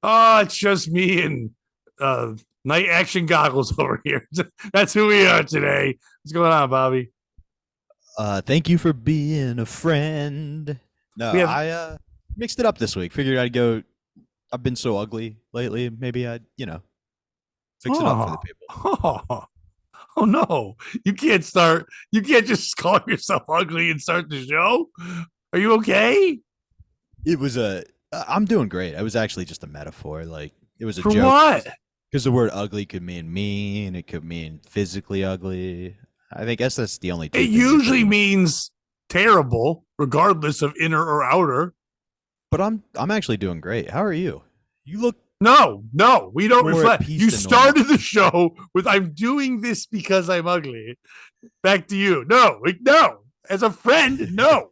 Oh, it's just me and uh, night action goggles over here. That's who we are today. What's going on, Bobby? Thank you for being a friend. No, We have I mixed it up this week. Figured I'd go. I've been so ugly lately. Maybe I'd, fix it up for oh the people. oh oh no! You can't start. You can't just call yourself ugly and start the show. Are you okay? It was a. I'm doing great. It was actually just a metaphor. Like it was a For joke what? because the word ugly could mean mean. It could mean physically ugly. Guess that's the only It two things it could usually mean. means terrible, regardless of inner or outer. But I'm actually doing great. How are you? You look No, no, we don't more at reflect. peace You than normal. started the show with "I'm doing this because I'm ugly." Back to you. No, no. As a friend, no.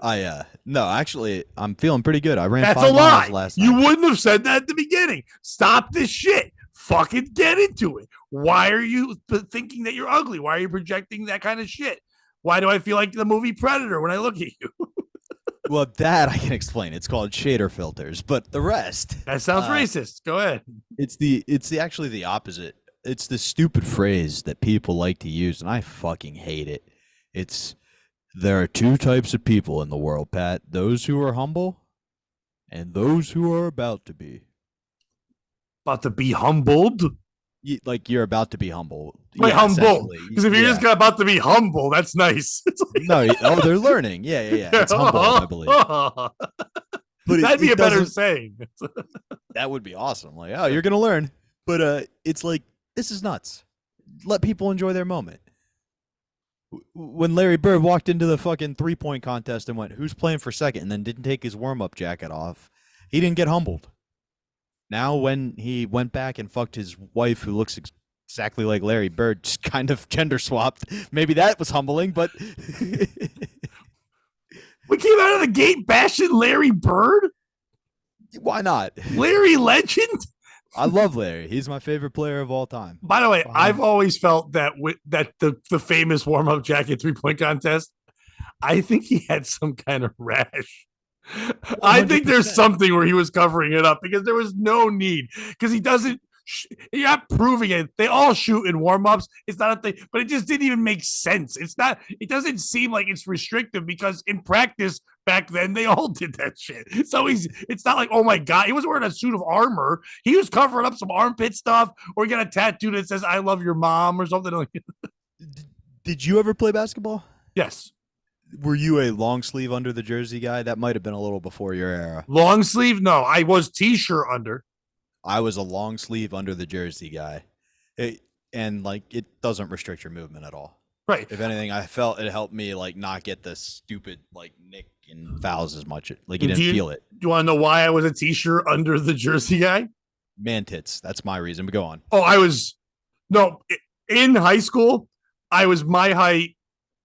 I no, actually I'm feeling pretty good. I ran That's a 5 miles lie. last You night. wouldn't have said that at the beginning. Stop this shit. Fucking get into it. Why are you thinking that you're ugly? Why are you projecting that kind of shit? Why do I feel like the movie Predator when I look at you? Well, that I can explain. It's called shader filters, but the rest, That sounds racist. Go ahead. it's actually the opposite. It's the stupid phrase that people like to use, and I fucking hate it. It's there are two types of people in the world, Pat. Those who are humble and those who are about to be. About to be humbled. Like you're about to be humble. Wait, Yeah, humble. essentially. Because if you're Yeah. just about to be humble, that's nice. It's No, oh, they're learning. Yeah, yeah, yeah. It's humble, I believe. like, But that'd be it a better doesn't. saying. That would be awesome. Like, oh, you're gonna learn. But it's like this is nuts. Let people enjoy their moment. When Larry Bird walked into the fucking 3-point contest and went, "Who's playing for second?" and then didn't take his warm up jacket off, he didn't get humbled. Now, when he went back and fucked his wife, who looks exactly like Larry Bird, just kind of gender swapped, maybe that was humbling. But We came out of the gate bashing Larry Bird, why not? Larry Legend. I love Larry. He's my favorite player of all time. By the way, I've Behind, always felt that that the famous warm up jacket 3-point contest. I think he had some kind of rash. I think there's 100%. something where he was covering it up because there was no need because he doesn't. You're not proving it. They all shoot in warm-ups. It's not a thing, but it just didn't even make sense. It's not. It doesn't seem like it's restrictive because in practice back then they all did that shit. So he's. It's not like, oh my god, he was wearing a suit of armor. He was covering up some armpit stuff, or he got a tattoo that says "I love your mom" or something like. Did you ever play basketball? Yes, Were you a long sleeve under the jersey guy? That might have been a little before your era. long sleeve. No, I was t-shirt under. I was a long sleeve under the jersey guy. And like it doesn't restrict your movement at all. Right. If anything, I felt it helped me like not get the stupid like nick and fouls as much. Like you Do didn't you feel it. do you want to know why I was a t-shirt under the jersey guy? Man tits. That's my reason. But go on. Oh, I was no in high school. I was my height,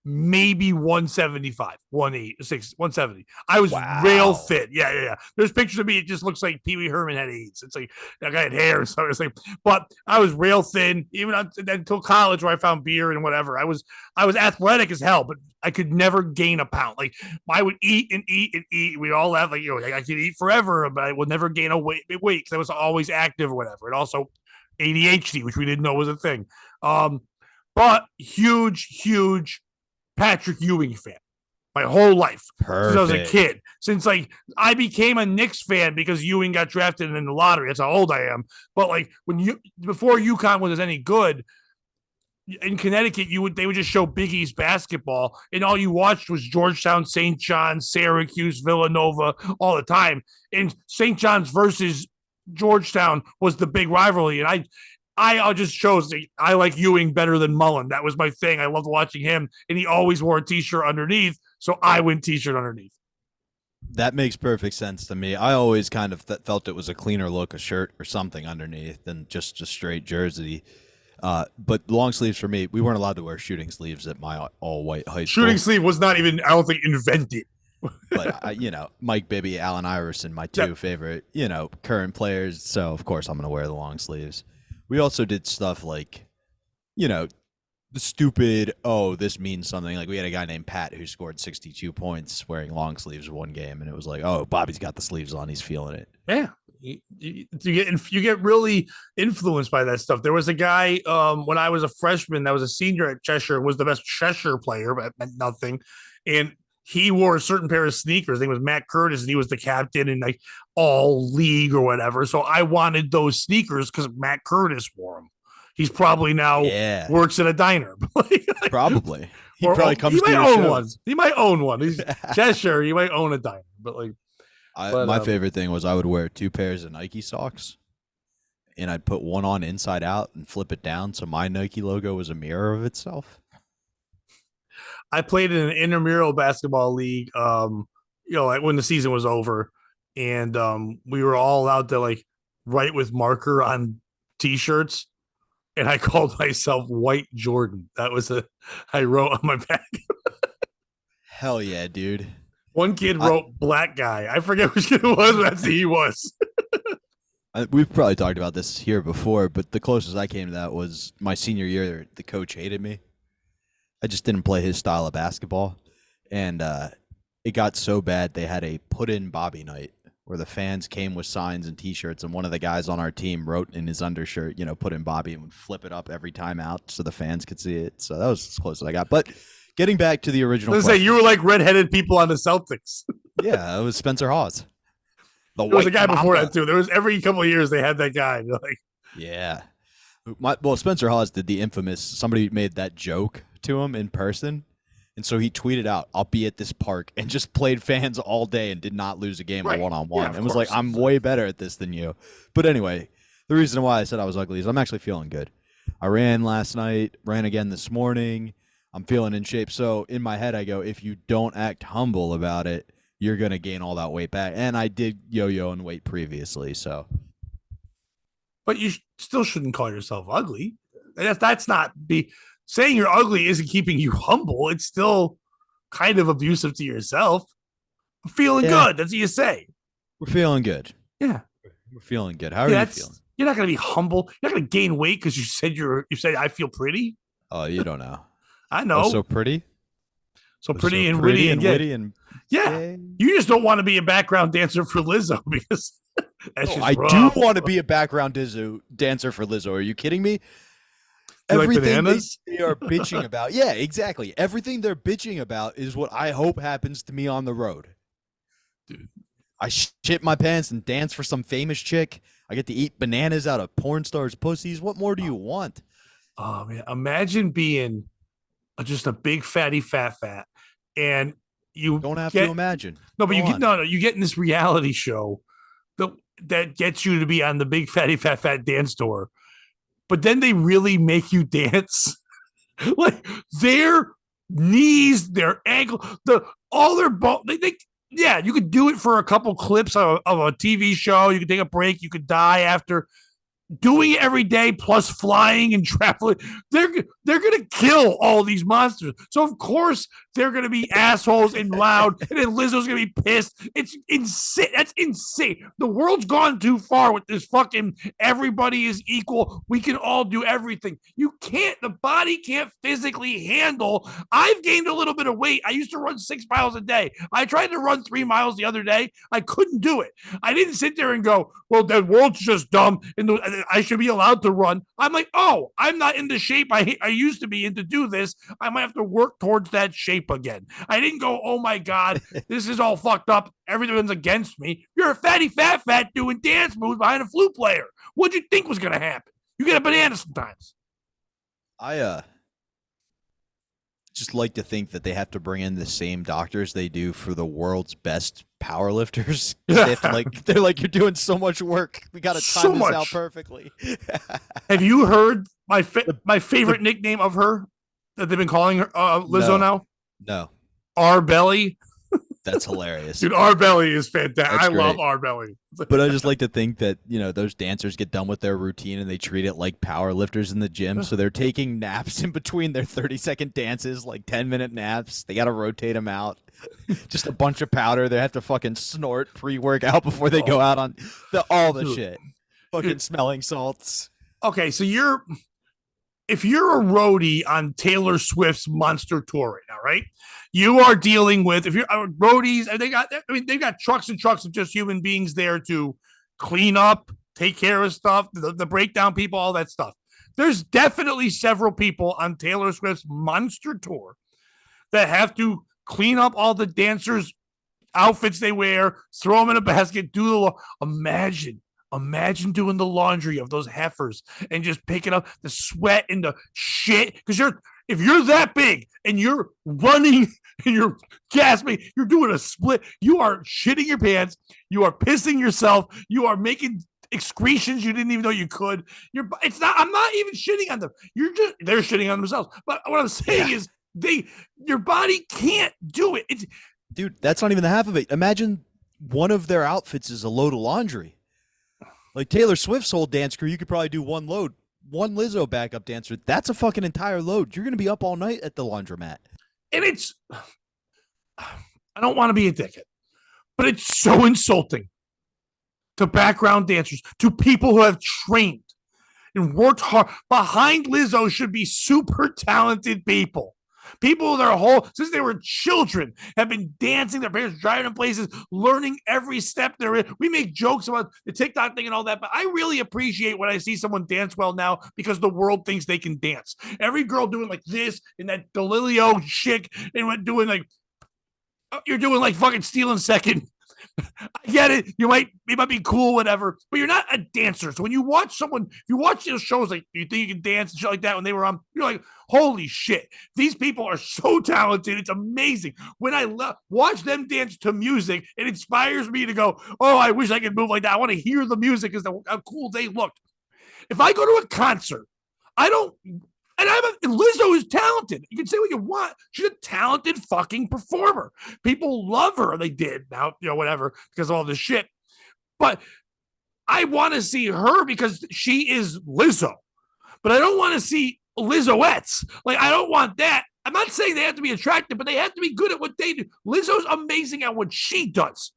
maybe 175, 186, 170. I was real Wow. fit. Yeah, yeah, yeah. There's pictures of me. It just looks like Pee Wee Herman had AIDS. It's like that guy had hair and stuff. It's like, but I was real thin, even until college where I found beer and whatever. I was athletic as hell, but I could never gain a pound. Like I would eat and eat and eat. We all have like, I could eat forever, but I would never gain a weight because I was always active or whatever. And also ADHD, which we didn't know was a thing. But huge, huge Patrick Ewing fan my whole life since I was a Perfect. kid. Since like I became a Knicks fan because Ewing got drafted in the lottery. That's how old I am. But like when you before UConn was any good in Connecticut, they would just show Big East basketball, and all you watched was Georgetown, St. John's, Syracuse, Villanova all the time. And St. John's versus Georgetown was the big rivalry, and I just chose I like Ewing better than Mullen. That was my thing. I loved watching him, and he always wore a t-shirt underneath, so I went t-shirt underneath. That makes perfect sense to me. I always kind of felt it was a cleaner look, a shirt or something underneath than just a straight jersey. But long sleeves for me, we weren't allowed to wear shooting sleeves at my all white high Shooting school. sleeve was not even, I don't think, invented. But Mike Bibby, Allen Iverson, my two That, favorite, current players. So of course I'm gonna wear the long sleeves. We also did stuff like, you know, the stupid. Oh, this means something. Like we had a guy named Pat who scored 62 points wearing long sleeves one game, and it was like, oh, Bobby's got the sleeves on, he's feeling it. yeah, You get really influenced by that stuff. There was a guy when I was a freshman that was a senior at Cheshire, was the best Cheshire player, but meant nothing. And he wore a certain pair of sneakers. I think it was Matt Curtis, and he was the captain in like all league or whatever. So I wanted those sneakers because Matt Curtis wore them. He's probably now works at a diner. Probably. He probably comes to your own shows. one. He might own one. He's Cheshire. He might own a diner, but like. My favorite thing was I would wear 2 pairs of Nike socks, and I'd put one on inside out and flip it down so my Nike logo was a mirror of itself. I played in an intramural basketball league, like when the season was over, and we were all allowed to like write with marker on T-shirts, and I called myself White Jordan. That was I wrote on my back. Hell yeah, dude. One kid wrote black guy. I forget which kid it was, but that's who he was. We've probably talked about this here before, but the closest I came to that was my senior year. The coach hated me. I just didn't play his style of basketball. And it got so bad they had a put-in Bobby night where the fans came with signs and T-shirts, and one of the guys on our team wrote in his undershirt, put in Bobby, and would flip it up every time out so the fans could see it. So that was as close as I got. But getting back to the original question. Say, you were like redheaded people on the Celtics. Yeah, it was Spencer Hawes. There was a guy before that, too. There was every couple of years they had that guy. Like, yeah. Spencer Hawes did the infamous, somebody made that joke to him in person, and so he tweeted out, "I'll be at this park," and just played fans all day and did not lose a game one-on-one. And was like, "I'm way better at this than you." But anyway, the reason why I said I was ugly is I'm actually feeling good. I ran last night, ran again this morning. I'm feeling in shape. So in my head, I go, if you don't act humble about it, you're going to gain all that weight back. And I did yo-yo in weight previously, so. But you still shouldn't call yourself ugly. That's not saying you're ugly isn't keeping you humble. It's still kind of abusive to yourself. I'm feeling good. That's what you say. We're feeling good. Yeah. We're feeling good. How are you feeling? You're not going to be humble. You're not going to gain weight because you said I feel pretty. Oh, you don't know. I know. Oh, so pretty. So pretty and witty and witty and yeah. You just don't want to be a background dancer for Lizzo because I do want to be a background dancer for Lizzo. Are you kidding me? Everything they are bitching about. Yeah, exactly. Everything they're bitching about is what I hope happens to me on the road. Dude. I shit my pants and dance for some famous chick. I get to eat bananas out of porn stars' pussies. What more do you want? Oh, man. Imagine being just a big fatty fat, and you don't have to imagine. No, but you get in this reality show that gets you to be on the big fatty fat dance tour, but then they really make you dance. Like their knees, their ankle, all their bone. Yeah, you could do it for a couple clips of a TV show. You could take a break. You could die after doing it every day, plus flying and traveling. They're gonna kill all these monsters. So of course they're gonna be assholes and loud, and then Lizzo's gonna be pissed. It's insane. That's insane. The world's gone too far with this fucking everybody is equal. We can all do everything. You can't. The body can't physically handle. I've gained a little bit of weight. I used to run 6 miles a day. I tried to run 3 miles the other day. I couldn't do it. I didn't sit there and go, well, the world's just dumb and I should be allowed to run. I'm like, oh, I'm not in the shape I used to be in to do this. I might have to work towards that shape again. I didn't go, oh my God, this is all fucked up. Everyone's against me. You're a fatty fat doing dance moves behind a flute player. What'd you think was going to happen? You get a banana sometimes. I just like to think that they have to bring in the same doctors they do for the world's best powerlifters. They're like, you're doing so much work. We got to time this out perfectly. Have you heard my favorite nickname of her that they've been calling her Lizzo now? No. R Belly. That's hilarious. Dude, R Belly is fantastic. I love R Belly. But I just like to think that, those dancers get done with their routine and they treat it like power lifters in the gym. So they're taking naps in between their 30-second dances, like 10-minute naps. They got to rotate them out. Just a bunch of powder. They have to fucking snort pre-workout before they go out on all the shit. Fucking smelling salts. Okay, so if you're a roadie on Taylor Swift's Monster Tour right now, right? You are dealing with, if you're roadies, they've got trucks and trucks of just human beings there to clean up, take care of stuff, the breakdown people, all that stuff. There's definitely several people on Taylor Swift's monster tour that have to clean up all the dancers' outfits they wear, throw them in a basket, do the imagine doing the laundry of those heifers and just picking up the sweat and the shit. Because if you're that big and you're running and you're gasping, you're doing a split, you are shitting your pants, you are pissing yourself, you are making excretions you didn't even know you could. I'm not even shitting on them. They're shitting on themselves. But what I'm saying is your body can't do it. Dude, that's not even the half of it. Imagine one of their outfits is a load of laundry. Like Taylor Swift's whole dance crew, you could probably do one load. One Lizzo backup dancer, that's a fucking entire load. You're going to be up all night at the laundromat. And I don't want to be a dickhead, but it's so insulting to background dancers, to people who have trained and worked hard. Behind Lizzo should be super talented people. People since they were children, have been dancing, their parents driving them places, learning every step they're in. We make jokes about the TikTok thing and all that, but I really appreciate when I see someone dance well now because the world thinks they can dance. Every girl doing like this and that Delilio chick and doing like, you're doing like fucking stealing second. I get it. You might be cool, whatever, but you're not a dancer. So when you watch those shows, like you think you can dance and shit like that when they were on, you're like, holy shit, these people are so talented. It's amazing. When I watch them dance to music, it inspires me to go, oh, I wish I could move like that. I want to hear the music as how cool they look. If I go to a concert, Lizzo is talented. You can say what you want. She's a talented fucking performer. People love her. They did. Now, whatever, because of all this shit. But I want to see her because she is Lizzo. But I don't want to see Lizzoettes. Like, I don't want that. I'm not saying they have to be attractive, but they have to be good at what they do. Lizzo's amazing at what she does.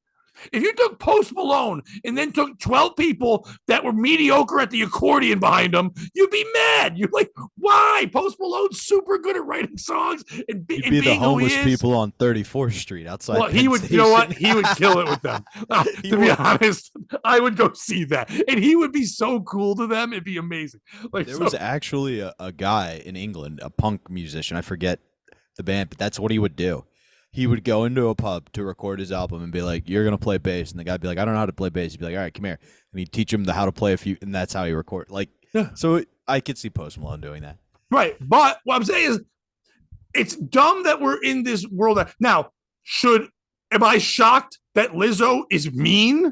If you took Post Malone and then took 12 people that were mediocre at the accordion behind them, you'd be mad. You're like, why? Post Malone's super good at writing songs and You'd be be the homeless who he is. people on 34th Street outside. Well, he would. Station. You know what? He would kill it with them. To be honest, I would go see that, and he would be so cool to them. It'd be amazing. Like there was actually a guy in England, a punk musician. I forget the band, but that's what he would do. He would go into a pub to record his album and be like, "You're gonna play bass," and the guy'd be like, "I don't know how to play bass." He'd be like, "All right, come here," and he'd teach him how to play a few, and that's how he record. Like, so I could see Post Malone doing that. Right, but what I'm saying is, it's dumb that we're in this world. Now, am I shocked that Lizzo is mean?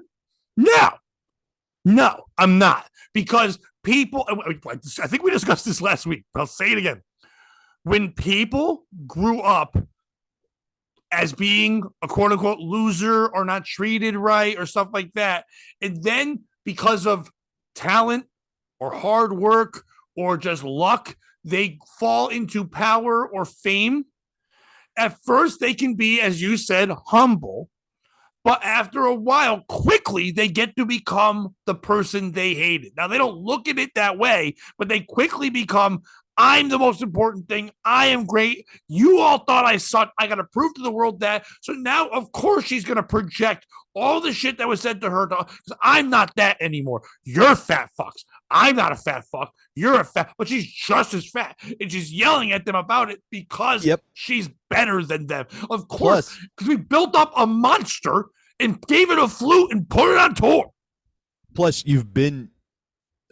No, I'm not, because people. I think we discussed this last week, but I'll say it again. When people grew up as being a quote unquote loser or not treated right or stuff like that, and then because of talent or hard work or just luck, they fall into power or fame. At first, they can be, as you said, humble, but after a while, quickly, they get to become the person they hated. Now, they don't look at it that way, but they quickly become, I'm the most important thing. I am great. You all thought I sucked. I got to prove to the world that. So now, of course, she's going to project all the shit that was said to her. Because I'm not that anymore. You're fat fucks. I'm not a fat fuck. You're a fat. But she's just as fat. And she's yelling at them about it because she's better than them. Of course, because we built up a monster and gave it a flute and put it on tour. Plus, you've been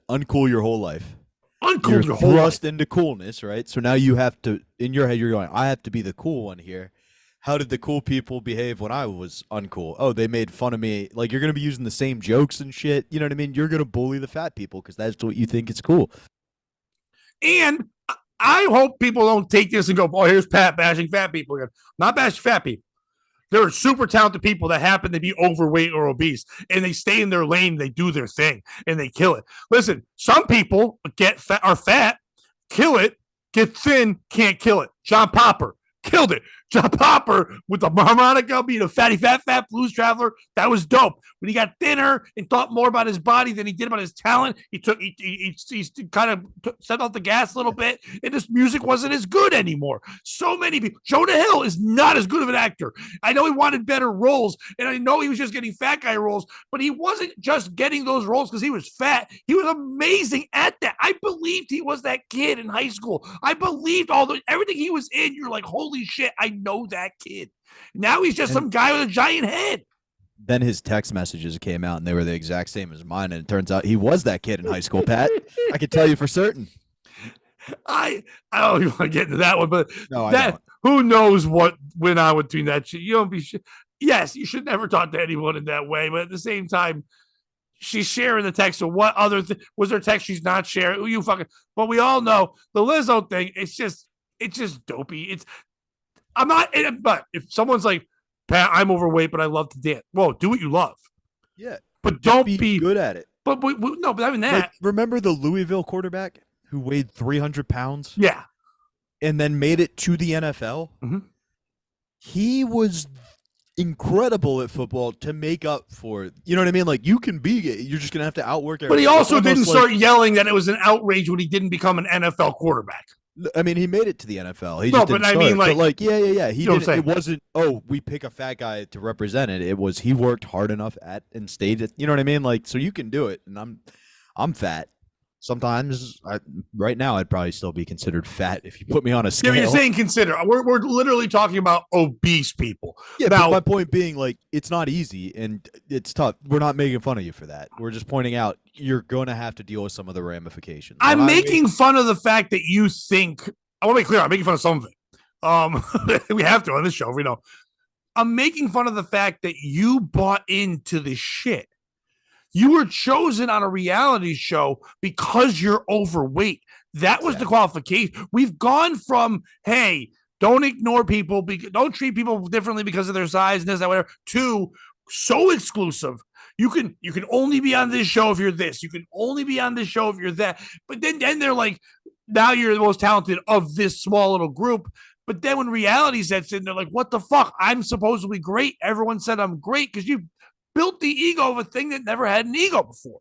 uncool your whole life. Uncool you're thrust into coolness, right? So now you have to, in your head, you're going, I have to be the cool one here. How did the cool people behave when I was uncool? Oh, they made fun of me. Like, you're going to be using the same jokes and shit. You know what I mean? You're going to bully the fat people because that's what you think is cool. And I hope people don't take this and go, oh, here's Pat bashing fat people again. Not bashing fat people. There are super talented people that happen to be overweight or obese, and they stay in their lane, they do their thing, and they kill it. Listen, some people are fat, kill it, get thin, can't kill it. John Popper killed it. John Popper with the harmonica being a fatty, fat blues traveler. That was dope. When he got thinner and thought more about his body than he did about his talent, he kind of set off the gas a little bit, and his music wasn't as good anymore. So many people. Jonah Hill is not as good of an actor. I know he wanted better roles, and I know he was just getting fat guy roles, but he wasn't just getting those roles because he was fat. He was amazing at that. I believed he was that kid in high school. I believed everything he was in. You're like, holy shit, I know that kid. Now he's just some guy with a giant head. Then his text messages came out, and they were the exact same as mine. And it turns out he was that kid in high school, Pat. I can tell you for certain. I don't even want to get into that one, but no, I don't. Who knows what went on between that shit? You don't be. Yes, you should never talk to anyone in that way, but at the same time, she's sharing the text. So what other was there text she's not sharing? You fucking. But we all know the Lizzo thing. It's just dopey. I'm not. But if someone's like, Pat, I'm overweight, but I love to dance. Whoa, do what you love. Yeah, but don't be good at it. But no, but I mean that. Like, remember the Louisville quarterback who weighed 300 pounds? Yeah, and then made it to the NFL. Mm-hmm. He was incredible at football to make up for it. You know what I mean? Like, you can be it. You're just going to have to outwork everything. But he also didn't start yelling that it was an outrage when he didn't become an NFL quarterback. I mean, he made it to the NFL. He just didn't start. I mean, yeah. He didn't. It wasn't, oh, we pick a fat guy to represent it. It was he worked hard enough at and stayed at, you know what I mean? Like, so you can do it. And I'm fat. Sometimes, right now, I'd probably still be considered fat if you put me on a scale. Yeah, you're saying consider. We're literally talking about obese people. Yeah, now, but my point being, like, it's not easy and it's tough. We're not making fun of you for that. We're just pointing out you're going to have to deal with some of the ramifications. I'm making fun of the fact that you think. I want to be clear. I'm making fun of some of it. We have to on this show. We know. I'm making fun of the fact that you bought into this shit. You were chosen on a reality show because you're overweight. That was the qualification. We've gone from, hey, don't ignore people, don't treat people differently because of their size and this, that, whatever, to so exclusive. You can only be on this show if you're this. You can only be on this show if you're that. But then they're like, now you're the most talented of this small little group. But then when reality sets in, they're like, what the fuck? I'm supposedly great. Everyone said I'm great because you built the ego of a thing that never had an ego before.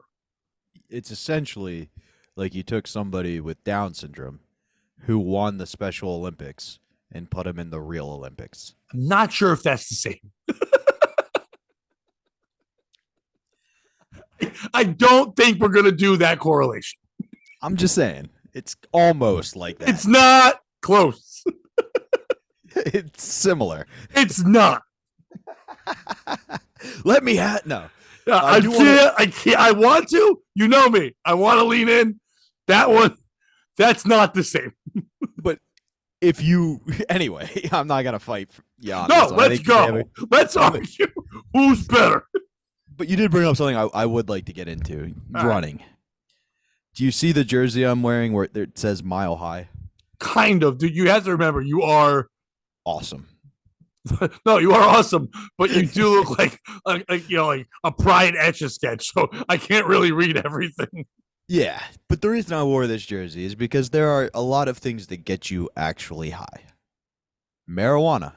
It's essentially like you took somebody with Down syndrome who won the Special Olympics and put him in the real Olympics. I'm not sure if that's the same. I don't think we're going to do that correlation. I'm just saying. It's almost like that. It's not close. It's similar. It's not. Let me have no. I can't. I want to. You know me. I want to lean in. That one. That's not the same. But if you anyway, I'm not gonna fight. Yeah. No, let's go. Let's argue. Who's better? But you did bring up something I would like to get into. Running. Right. Do you see the jersey I'm wearing where it says Mile High? Kind of, dude. You have to remember, you are awesome. No, you are awesome, but you do look like a Pride Etch-a-Sketch, so I can't really read everything. Yeah, but the reason I wore this jersey is because there are a lot of things that get you actually high. Marijuana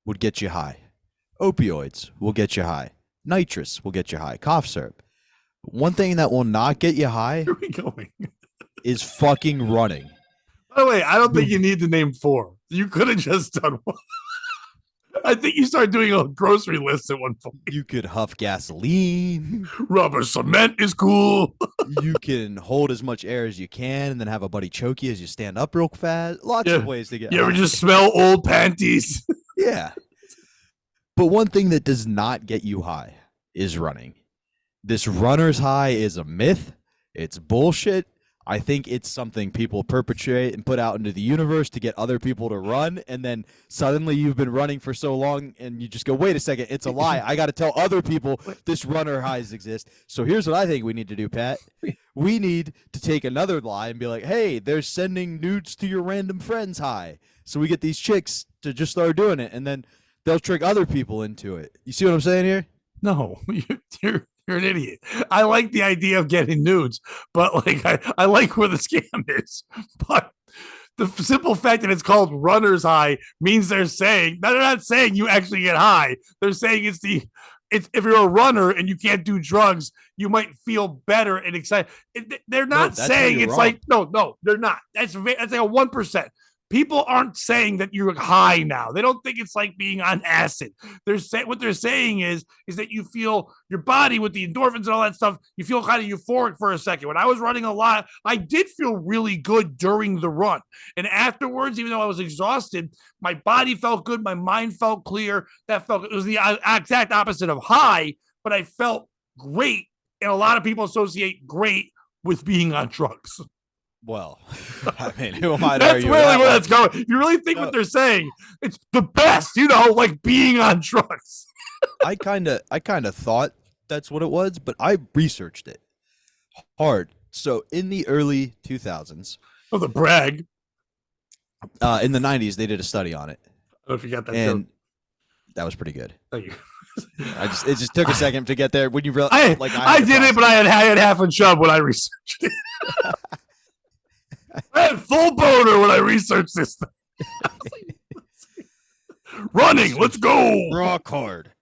would get you high. Opioids will get you high. Nitrous will get you high. Cough syrup. One thing that will not get you high Where are we going? Is fucking running. By the way, I don't think you need to name 4. You could have just done 1. I think you started doing a grocery list at one point. You could huff gasoline. Rubber cement is cool. You can hold as much air as you can and then have a buddy choke you as you stand up real fast. Lots of ways to get You ever just smell old panties? Yeah. But one thing that does not get you high is running. This runner's high is a myth. It's bullshit. I think it's something people perpetrate and put out into the universe to get other people to run, and then suddenly you've been running for so long, and you just go, wait a second, it's a lie. I got to tell other people this runner highs exist. So here's what I think we need to do, Pat. We need to take another lie and be like, hey, they're sending nudes to your random friends high. So we get these chicks to just start doing it, and then they'll trick other people into it. You see what I'm saying here? No, you're an idiot. I like the idea of getting nudes, but like I like where the scam is. But the simple fact that it's called runner's high means they're not saying you actually get high. They're saying it's if you're a runner and you can't do drugs, you might feel better and excited. They're not saying it's wrong. Like no, they're not. That's like a 1%. People aren't saying that you're high now. They don't think it's like being on acid. What they're saying is that you feel your body with the endorphins and all that stuff. You feel kind of euphoric for a second. When I was running a lot, I did feel really good during the run, and afterwards, even though I was exhausted, my body felt good. My mind felt clear. It was the exact opposite of high, but I felt great. And a lot of people associate great with being on drugs. Well, I mean, who am I to That's argue really that where that's going. If you really think what they're saying, it's the best, like being on drugs. I kind of thought that's what it was, but I researched it hard. So in the early 2000s, the brag. In the 90s, they did a study on it. I don't know if you got that and joke. That was pretty good. Thank you. It just took a second to get there when you realized. I did it, but I had half a chub when I researched it. I had full boner when I researched this thing. Running, let's go. Rock hard.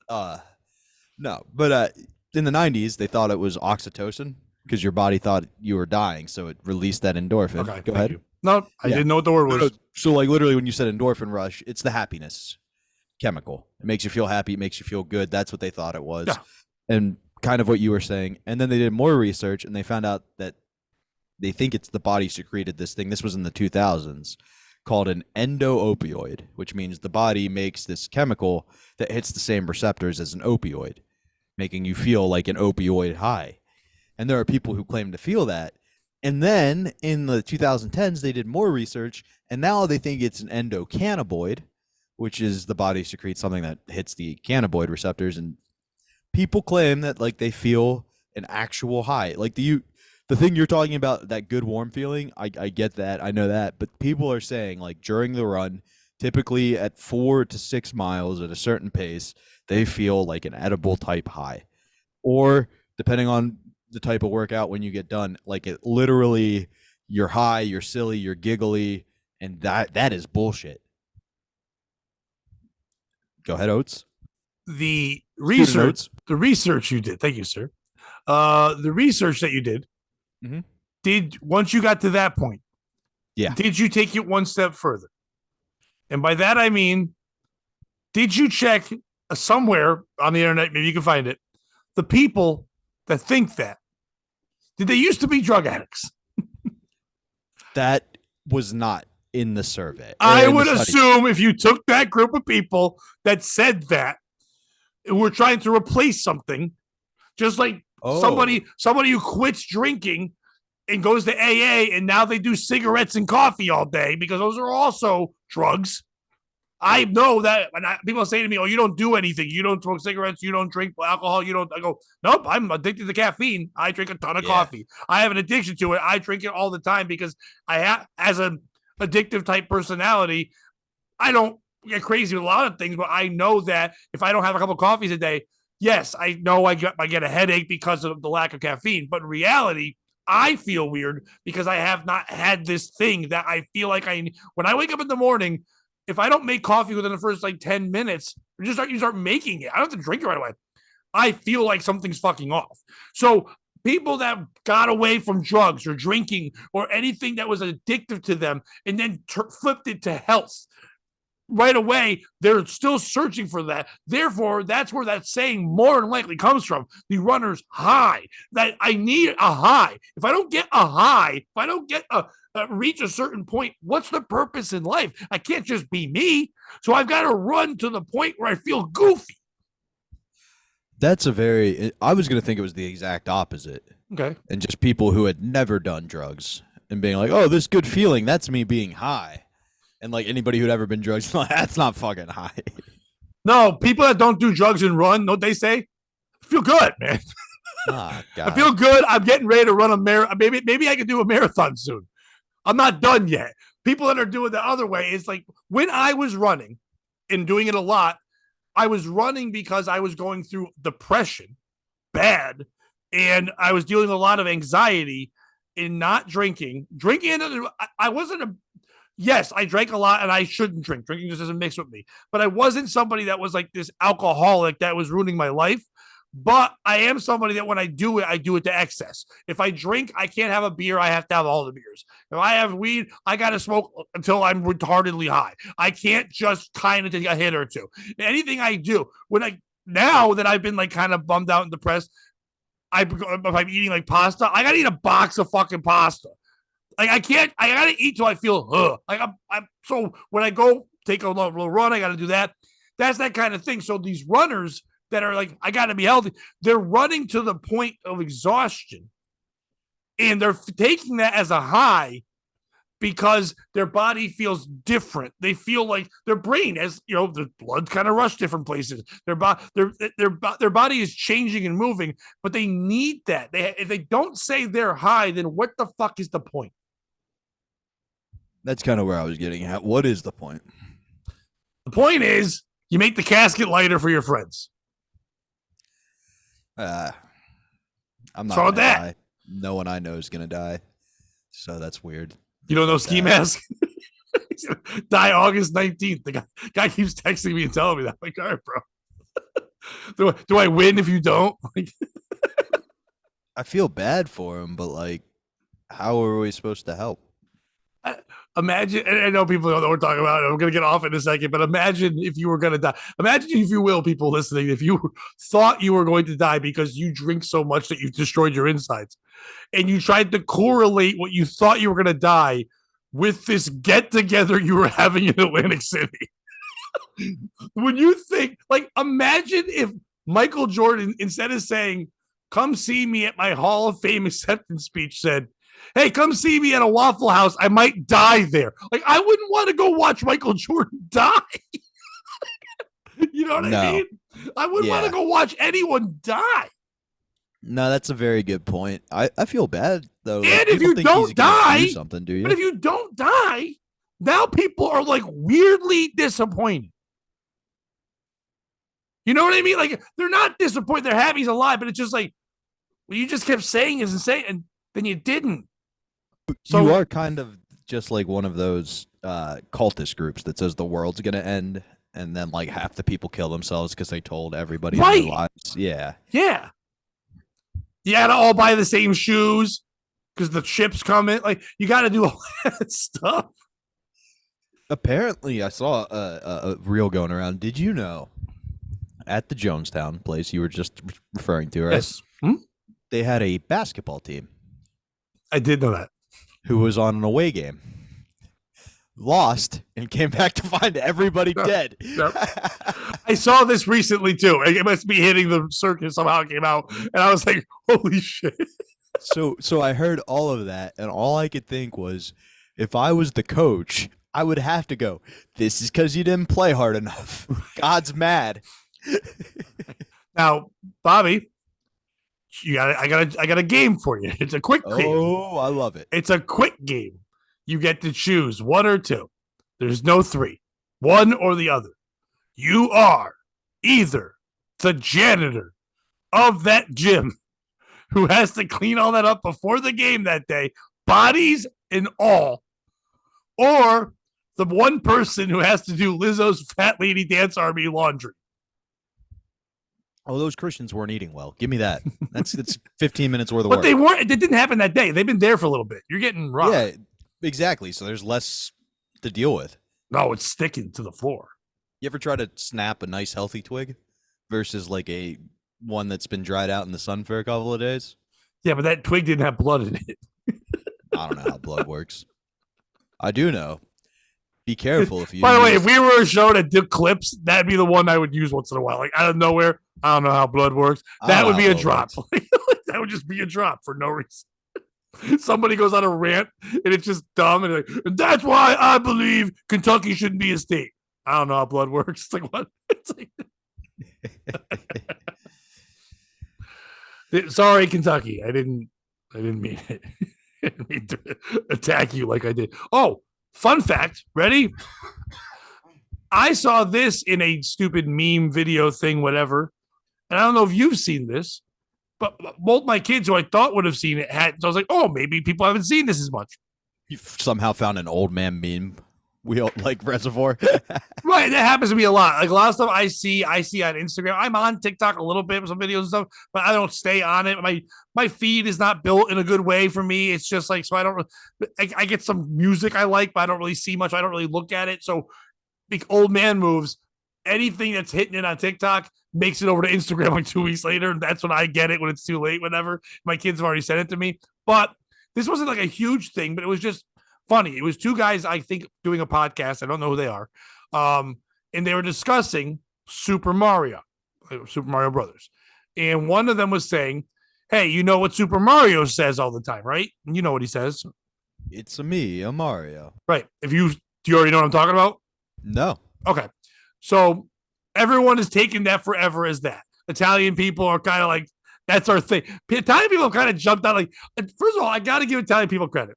No, but in the 90s, they thought it was oxytocin because your body thought you were dying, so it released that endorphin. Okay, go ahead. You. No, I didn't know what the word was. So like literally when you said endorphin rush, it's the happiness chemical. It makes you feel happy. It makes you feel good. That's what they thought it was. Yeah. And kind of what you were saying. And then they did more research and they found out that they think it's the body secreted this thing. This was in the 2000s called an endo-opioid, which means the body makes this chemical that hits the same receptors as an opioid, making you feel like an opioid high. And there are people who claim to feel that. And then in the 2010s, they did more research, and now they think it's an endocannabinoid, which is the body secretes something that hits the cannabinoid receptors. And people claim that like they feel an actual high. Like the thing you're talking about, that good warm feeling, I get that, I know that, but people are saying like during the run, typically at 4 to 6 miles at a certain pace, they feel like an edible type high, or depending on the type of workout when you get done, like it literally, you're high, you're silly, you're giggly, and that is bullshit. Go ahead, Oates. The research you did, thank you, sir. The research that you did, did once you got to that point, did you take it one step further? And by that I mean, did you check somewhere on the internet, maybe you can find it, the people that think that? Did they used to be drug addicts? That was not in the survey. I would assume if you took that group of people that said that, we're trying to replace something, just like somebody who quits drinking and goes to AA and now they do cigarettes and coffee all day because those are also drugs. I know that when people say to me, "Oh, you don't do anything. You don't smoke cigarettes. You don't drink alcohol. You don't." I go, "Nope. I'm addicted to caffeine. I drink a ton of coffee. I have an addiction to it. I drink it all the time because I have, as an addictive type personality, I don't get crazy with a lot of things. But I know that if I don't have a couple of coffees a day, yes, I know I get a headache because of the lack of caffeine. But in reality, I feel weird because I have not had this thing that I feel like when I wake up in the morning. If I don't make coffee within the first like 10 minutes, you start making it. I don't have to drink it right away. I feel like something's fucking off. So people that got away from drugs or drinking or anything that was addictive to them and then flipped it to health right away, they're still searching for that. Therefore, that's where that saying more than likely comes from. The runner's high. That I need a high. If I don't get a high, if I don't get reach a certain point, what's the purpose in life? I can't just be me. So I've got to run to the point where I feel goofy. That's I was going to think it was the exact opposite. Okay. And just people who had never done drugs and being like, oh, this good feeling, that's me being high. And like anybody who'd ever been drugs, like, that's not fucking high. No, people that don't do drugs and run, know what they say? I feel good, man. God. I feel good. I'm getting ready to run a marathon. Maybe I can do a marathon soon. I'm not done yet. People that are doing the other way, it's like when I was running and doing it a lot, I was running because I was going through depression, bad, and I was dealing with a lot of anxiety in not drinking. Drinking, I wasn't yes, I drank a lot and I shouldn't drink. Drinking just doesn't mix with me. But I wasn't somebody that was like this alcoholic that was ruining my life. But I am somebody that when I do it to excess. If I drink, I can't have a beer. I have to have all the beers. If I have weed, I got to smoke until I'm retardedly high. I can't just kind of take a hit or two. Anything I do, now that I've been like kind of bummed out and depressed, if I'm eating like pasta, I got to eat a box of fucking pasta. Like I can't. I gotta eat till I feel like I'm. So when I go take a little run, I got to do that. That's that kind of thing. So these runners that are like, I got to be healthy. They're running to the point of exhaustion, and they're taking that as a high because their body feels different. They feel like their brain, as you know, the blood kind of rush different places. Their body is changing and moving, but they need that. If they don't say they're high, then what the fuck is the point? That's kind of where I was getting at. What is the point? The point is you make the casket lighter for your friends. I'm not so gonna that die. No one I know is gonna die, so that's weird. You don't know ski mask? Die August 19th. The guy keeps texting me and telling me that. I'm like, all right, bro. do I win if you don't? I feel bad for him, but like, how are we supposed to help? Imagine, and I know people don't know what we're talking about. I'm going to get off in a second, but imagine if you were going to die. Imagine, if you will, people listening, if you thought you were going to die because you drink so much that you destroyed your insides, and you tried to correlate what you thought you were going to die with this get together you were having in Atlantic City. When you think, like, imagine if Michael Jordan, instead of saying, "Come see me at my Hall of Fame acceptance speech," said, "Hey, come see me at a Waffle House. I might die there." Like, I wouldn't want to go watch Michael Jordan die. You know what I mean? I wouldn't want to go watch anyone die. No, that's a very good point. I feel bad though. And like, if you don't die, do something, do you? But if you don't die, now people are like weirdly disappointed. You know what I mean? Like, they're not disappointed. They're happy he's alive, but it's just like, well, you just kept saying is insane, and then you didn't. So you are kind of just like one of those cultist groups that says the world's going to end, and then like half the people kill themselves because they told everybody in their lives. Yeah. Yeah. You got to all buy the same shoes because the chips come in. Like, you got to do all that stuff. Apparently, I saw a reel going around. Did you know at the Jonestown place you were just referring to, right? Yes. They had a basketball team. I did know that. Who was on an away game, lost, and came back to find everybody dead. Yep. I saw this recently, too. It must be hitting the circus. Somehow it came out, and I was like, holy shit. So I heard all of that, and all I could think was, if I was the coach, I would have to go, this is because you didn't play hard enough. God's mad. Now, Bobby, I got a game for you. It's a quick game. Oh, I love it. It's a quick game. You get to choose one or two. There's no three. One or the other. You are either the janitor of that gym who has to clean all that up before the game that day, bodies and all, or the one person who has to do Lizzo's Fat Lady Dance Army laundry. Oh, those Christians weren't eating well. Give me that. That's 15 minutes worth of work. But they weren't. It didn't happen that day. They've been there for a little bit. You're getting robbed. Yeah, exactly. So there's less to deal with. No, it's sticking to the floor. You ever try to snap a nice healthy twig versus like a one that's been dried out in the sun for a couple of days? Yeah, but that twig didn't have blood in it. I don't know how blood works. I do know. Be careful if you. By the way, if we were a show that did clips, that'd be the one I would use once in a while. Like, out of nowhere, I don't know how blood works. That would be a drop. That would just be a drop for no reason. Somebody goes on a rant and it's just dumb, and, like, and that's why I believe Kentucky shouldn't be a state. I don't know how blood works. It's like, what? It's like, sorry, Kentucky. I didn't mean it. I didn't mean to attack you like I did. Oh, fun fact. Ready? I saw this in a stupid meme video thing, whatever. And I don't know if you've seen this, but both my kids who I thought would have seen it had. So I was like, oh, maybe people haven't seen this as much. You somehow found an old man meme wheel like reservoir. Right, that happens to me a lot. Like a lot of stuff I see on Instagram. I'm on TikTok a little bit with some videos and stuff, but I don't stay on it. My feed is not built in a good way for me. It's just like so I don't. I get some music I like, but I don't really see much. I don't really look at it. So, big old man moves. Anything that's hitting it on TikTok makes it over to Instagram like 2 weeks later. And that's when I get it when it's too late. Whenever my kids have already sent it to me, but this wasn't like a huge thing, but it was just funny. It was two guys, I think, doing a podcast. I don't know who they are. And they were discussing Super Mario Brothers. And one of them was saying, hey, you know what Super Mario says all the time, right? And you know what he says. It's a Mario. Right. Do you already know what I'm talking about? No. Okay. So everyone is taking that forever as that. Italian people are kind of like, that's our thing. Italian people have kind of jumped out. Like, first of all, I got to give Italian people credit.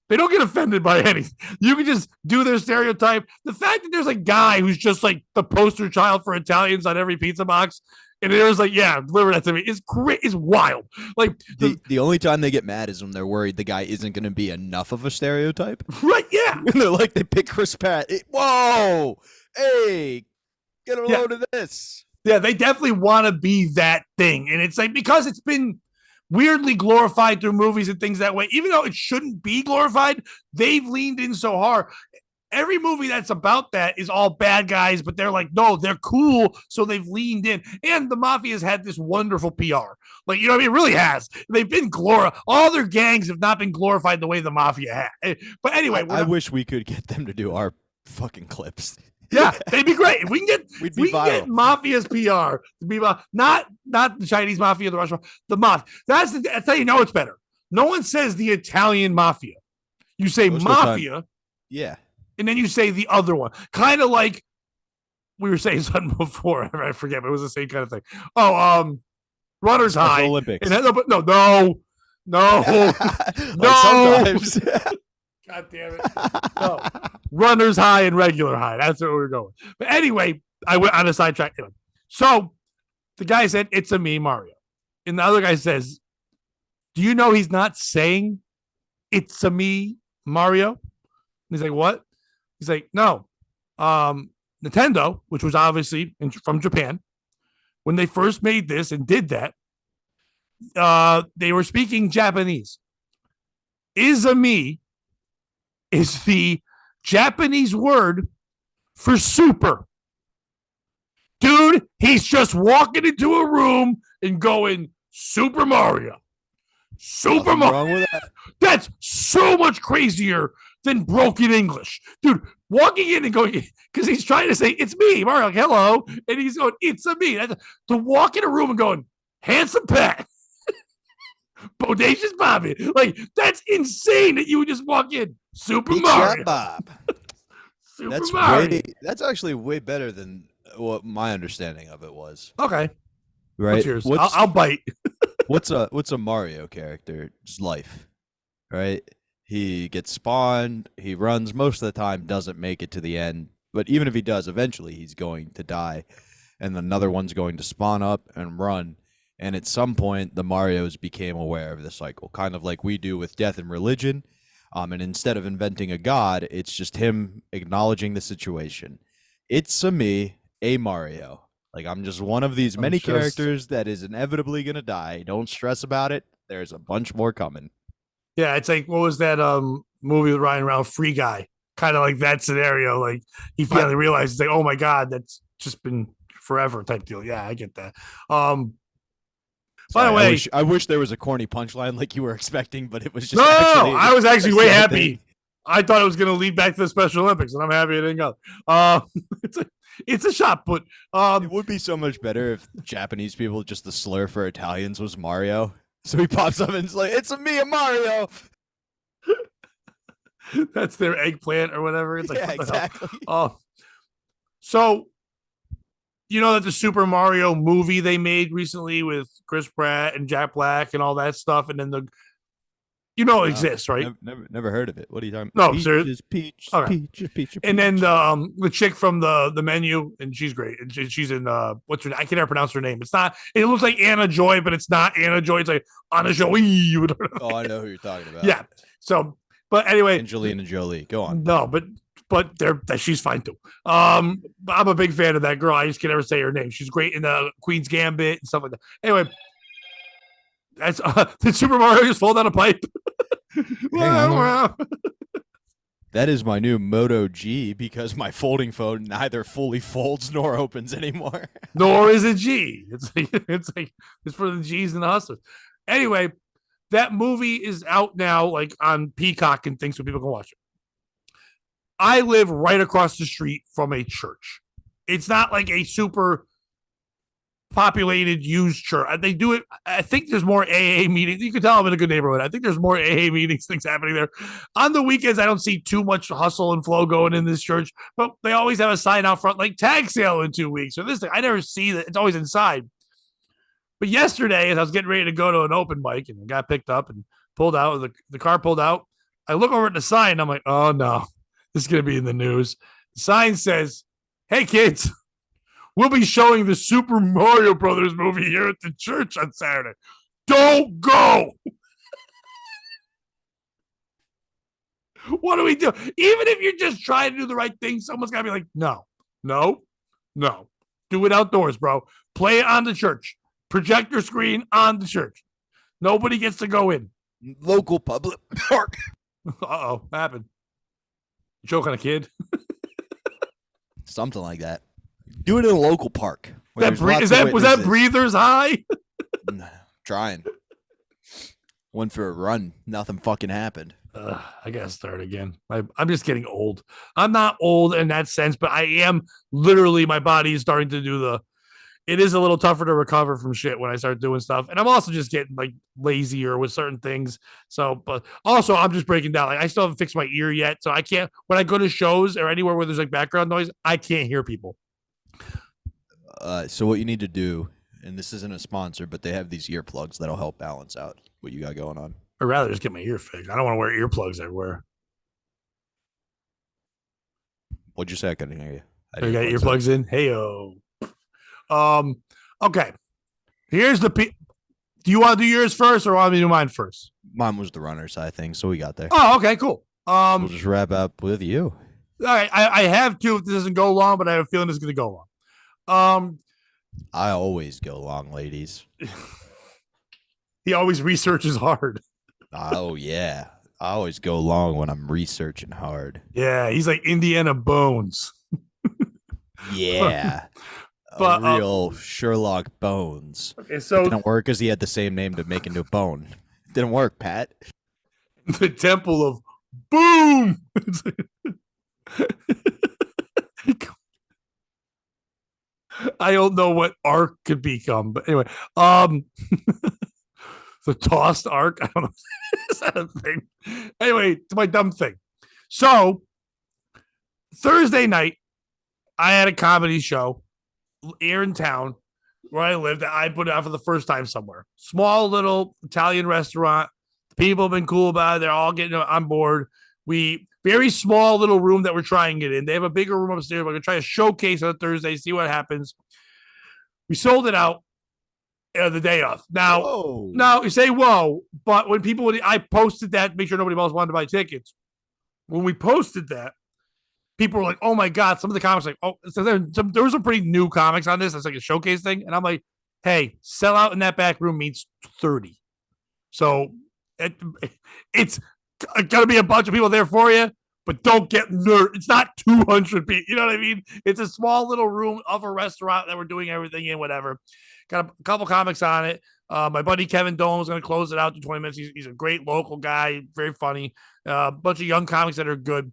They don't get offended by anything. You can just do their stereotype. The fact that there's a guy who's just like the poster child for Italians on every pizza box, and it was like, yeah, deliver that to me. It's great. It's wild. Like the only time they get mad is when they're worried the guy isn't going to be enough of a stereotype. Right? Yeah. And they're like, they pick Chris Pratt. Whoa, hey, get a load of this. Yeah, they definitely want to be that thing, and it's like because it's been weirdly glorified through movies and things that way, even though it shouldn't be glorified, they've leaned in so hard. Every movie that's about that is all bad guys, but they're like, no, they're cool. So they've leaned in. And the mafia has had this wonderful PR. Like, you know what I mean? It really has. They've been glorified. All their gangs have not been glorified the way the mafia had. But anyway, I wish we could get them to do our fucking clips. Yeah, they'd be great. If we can get mafia's PR to be not the Chinese mafia, the Russian, the mafia. That's how you know it's better. No one says the Italian mafia. You say mafia, yeah, and then you say the other one. Kind of like we were saying something before. I forget, but it was the same kind of thing. Oh, Runners High Olympics. No. Sometimes. God damn it. No. Runners High and regular high. That's where we're going. But anyway, I went on a sidetrack. So the guy said, it's a me, Mario. And the other guy says, do you know he's not saying it's a me, Mario? And he's like, what? He's like, no. Nintendo, which was obviously from Japan, when they first made this and did that, they were speaking Japanese. Izami is the Japanese word for super. Dude, he's just walking into a room and going, Super Mario. Super Mario. Wrong with that. That's so much crazier than broken English. Dude, walking in and going, because he's trying to say, it's me, Mario, like, hello. And he's going, it's a me. To walk in a room and going, handsome Pat. Bodacious Bobby. Like, that's insane that you would just walk in. Super Mario. Bob. Super Mario. That's actually way better than what my understanding of it was. Okay. Right. What's yours? I'll bite. what's a Mario character's life? Right. He gets spawned. He runs most of the time. Doesn't make it to the end. But even if he does, eventually he's going to die, and another one's going to spawn up and run. And at some point, the Marios became aware of the cycle, kind of like we do with death and religion. And instead of inventing a god, it's just him acknowledging the situation. It's a Mario. Like, I'm just one of these many characters that is inevitably going to die. Don't stress about it. There's a bunch more coming. Yeah, it's like, what was that movie with Ryan Reynolds, Free Guy? Kind of like that scenario. Like, he finally realizes, like, oh my God, that's just been forever type deal. Yeah, I get that. By the way, I wish there was a corny punchline like you were expecting, but it was just I was actually way happy. I thought it was going to lead back to the Special Olympics, and I'm happy it didn't go. It's a shot, but it would be so much better if Japanese people, just the slur for Italians was Mario. So he pops up and it's like, it's a Mario. That's their eggplant or whatever. It's like, yeah, exactly. So you know that the Super Mario movie they made recently with Chris Pratt and Jack Black and all that stuff, and then it exists, right? Never heard of it. What are you talking about? No, Peach. Okay. Peach. And then the chick from the Menu, and she's great. And she's in what's her name? I can never pronounce her name. It's not. It looks like Anna Joy, but it's not Anna Joy. It's like Anna Joy. Oh, I know who you're talking about. Yeah. So But anyway, Angelina Jolie. Go on. no, but she's fine too. I'm a big fan of that girl. I just can never say her name. She's great in the Queen's Gambit and stuff like that. Anyway, that's did Super Mario just fall down a pipe? That is my new Moto G because my folding phone neither fully folds nor opens anymore. Nor is it G. It's for the G's and the hustlers. Anyway, that movie is out now, like on Peacock and things, so people can watch it. I live right across the street from a church. It's not like a super populated used church. They do it. I think there's more AA meetings. You can tell I'm in a good neighborhood. I think there's more AA meetings, things happening there. On the weekends, I don't see too much hustle and flow going in this church, but they always have a sign out front like tag sale in 2 weeks or this thing. I never see that. It's always inside. But yesterday, as I was getting ready to go to an open mic and I got picked up and pulled out, the car pulled out. I look over at the sign. I'm like, oh no, this is going to be in the news. The sign says, hey kids, we'll be showing the Super Mario Brothers movie here at the church on Saturday. Don't go. What do we do? Even if you're just trying to do the right thing, someone's got to be like, no. Do it outdoors, bro. Play it on the church. Projector screen on the church. Nobody gets to go in. Local public park. Uh-oh, what happened? Choking a kid? Something like that. Do it in a local park. Was that breathers high? Trying. Went for a run. Nothing fucking happened. I gotta start again. I'm just getting old. I'm not old in that sense, but I am literally, my body is starting to do it is a little tougher to recover from shit when I start doing stuff. And I'm also just getting like lazier with certain things. So, but also I'm just breaking down. Like I still haven't fixed my ear yet. So I can't, when I go to shows or anywhere where there's like background noise, I can't hear people. So what you need to do, and this isn't a sponsor, but they have these earplugs that'll help balance out what you got going on. I'd rather just get my ear fixed. I don't want to wear earplugs everywhere. What'd you say? I couldn't hear you. You got earplugs in? Hey-o. Okay. Here's do you want to do yours first or want me to do mine first? Mine was the runner side thing, so we got there. Oh, okay, cool. We'll just wrap up with you. All right, I have two if this doesn't go long, but I have a feeling it's going to go long. I always go long, ladies. He always researches hard. Oh, yeah. I always go long when I'm researching hard. Yeah, he's like Indiana Bones. Yeah. But, real Sherlock Bones. Okay, so it didn't work because he had the same name to make into bone. Didn't work, Pat. The Temple of Boom. I don't know what arc could become, but anyway, the tossed arc. I don't know. Is that a thing? Anyway, to my dumb thing. So Thursday night, I had a comedy show here in town where I lived that I put out for the first time somewhere. Small little Italian restaurant. People have been cool about it. They're all getting on board. Very small little room that we're trying it in. They have a bigger room upstairs. We're going to try a showcase on Thursday, see what happens. We sold it out the day of. Now you say, whoa, but when I posted that, make sure nobody else wanted to buy tickets. When we posted that, people were like, oh my God, some of the comics like, oh, so there were some pretty new comics on this. It's like a showcase thing. And I'm like, hey, sell out in that back room means 30. So it's going to be a bunch of people there for you, but don't get nervous. It's not 200 people. You know what I mean? It's a small little room of a restaurant that we're doing everything in, whatever. Got a couple comics on it. My buddy Kevin Dolan is going to close it out to 20 minutes. He's a great local guy, very funny. A bunch of young comics that are good.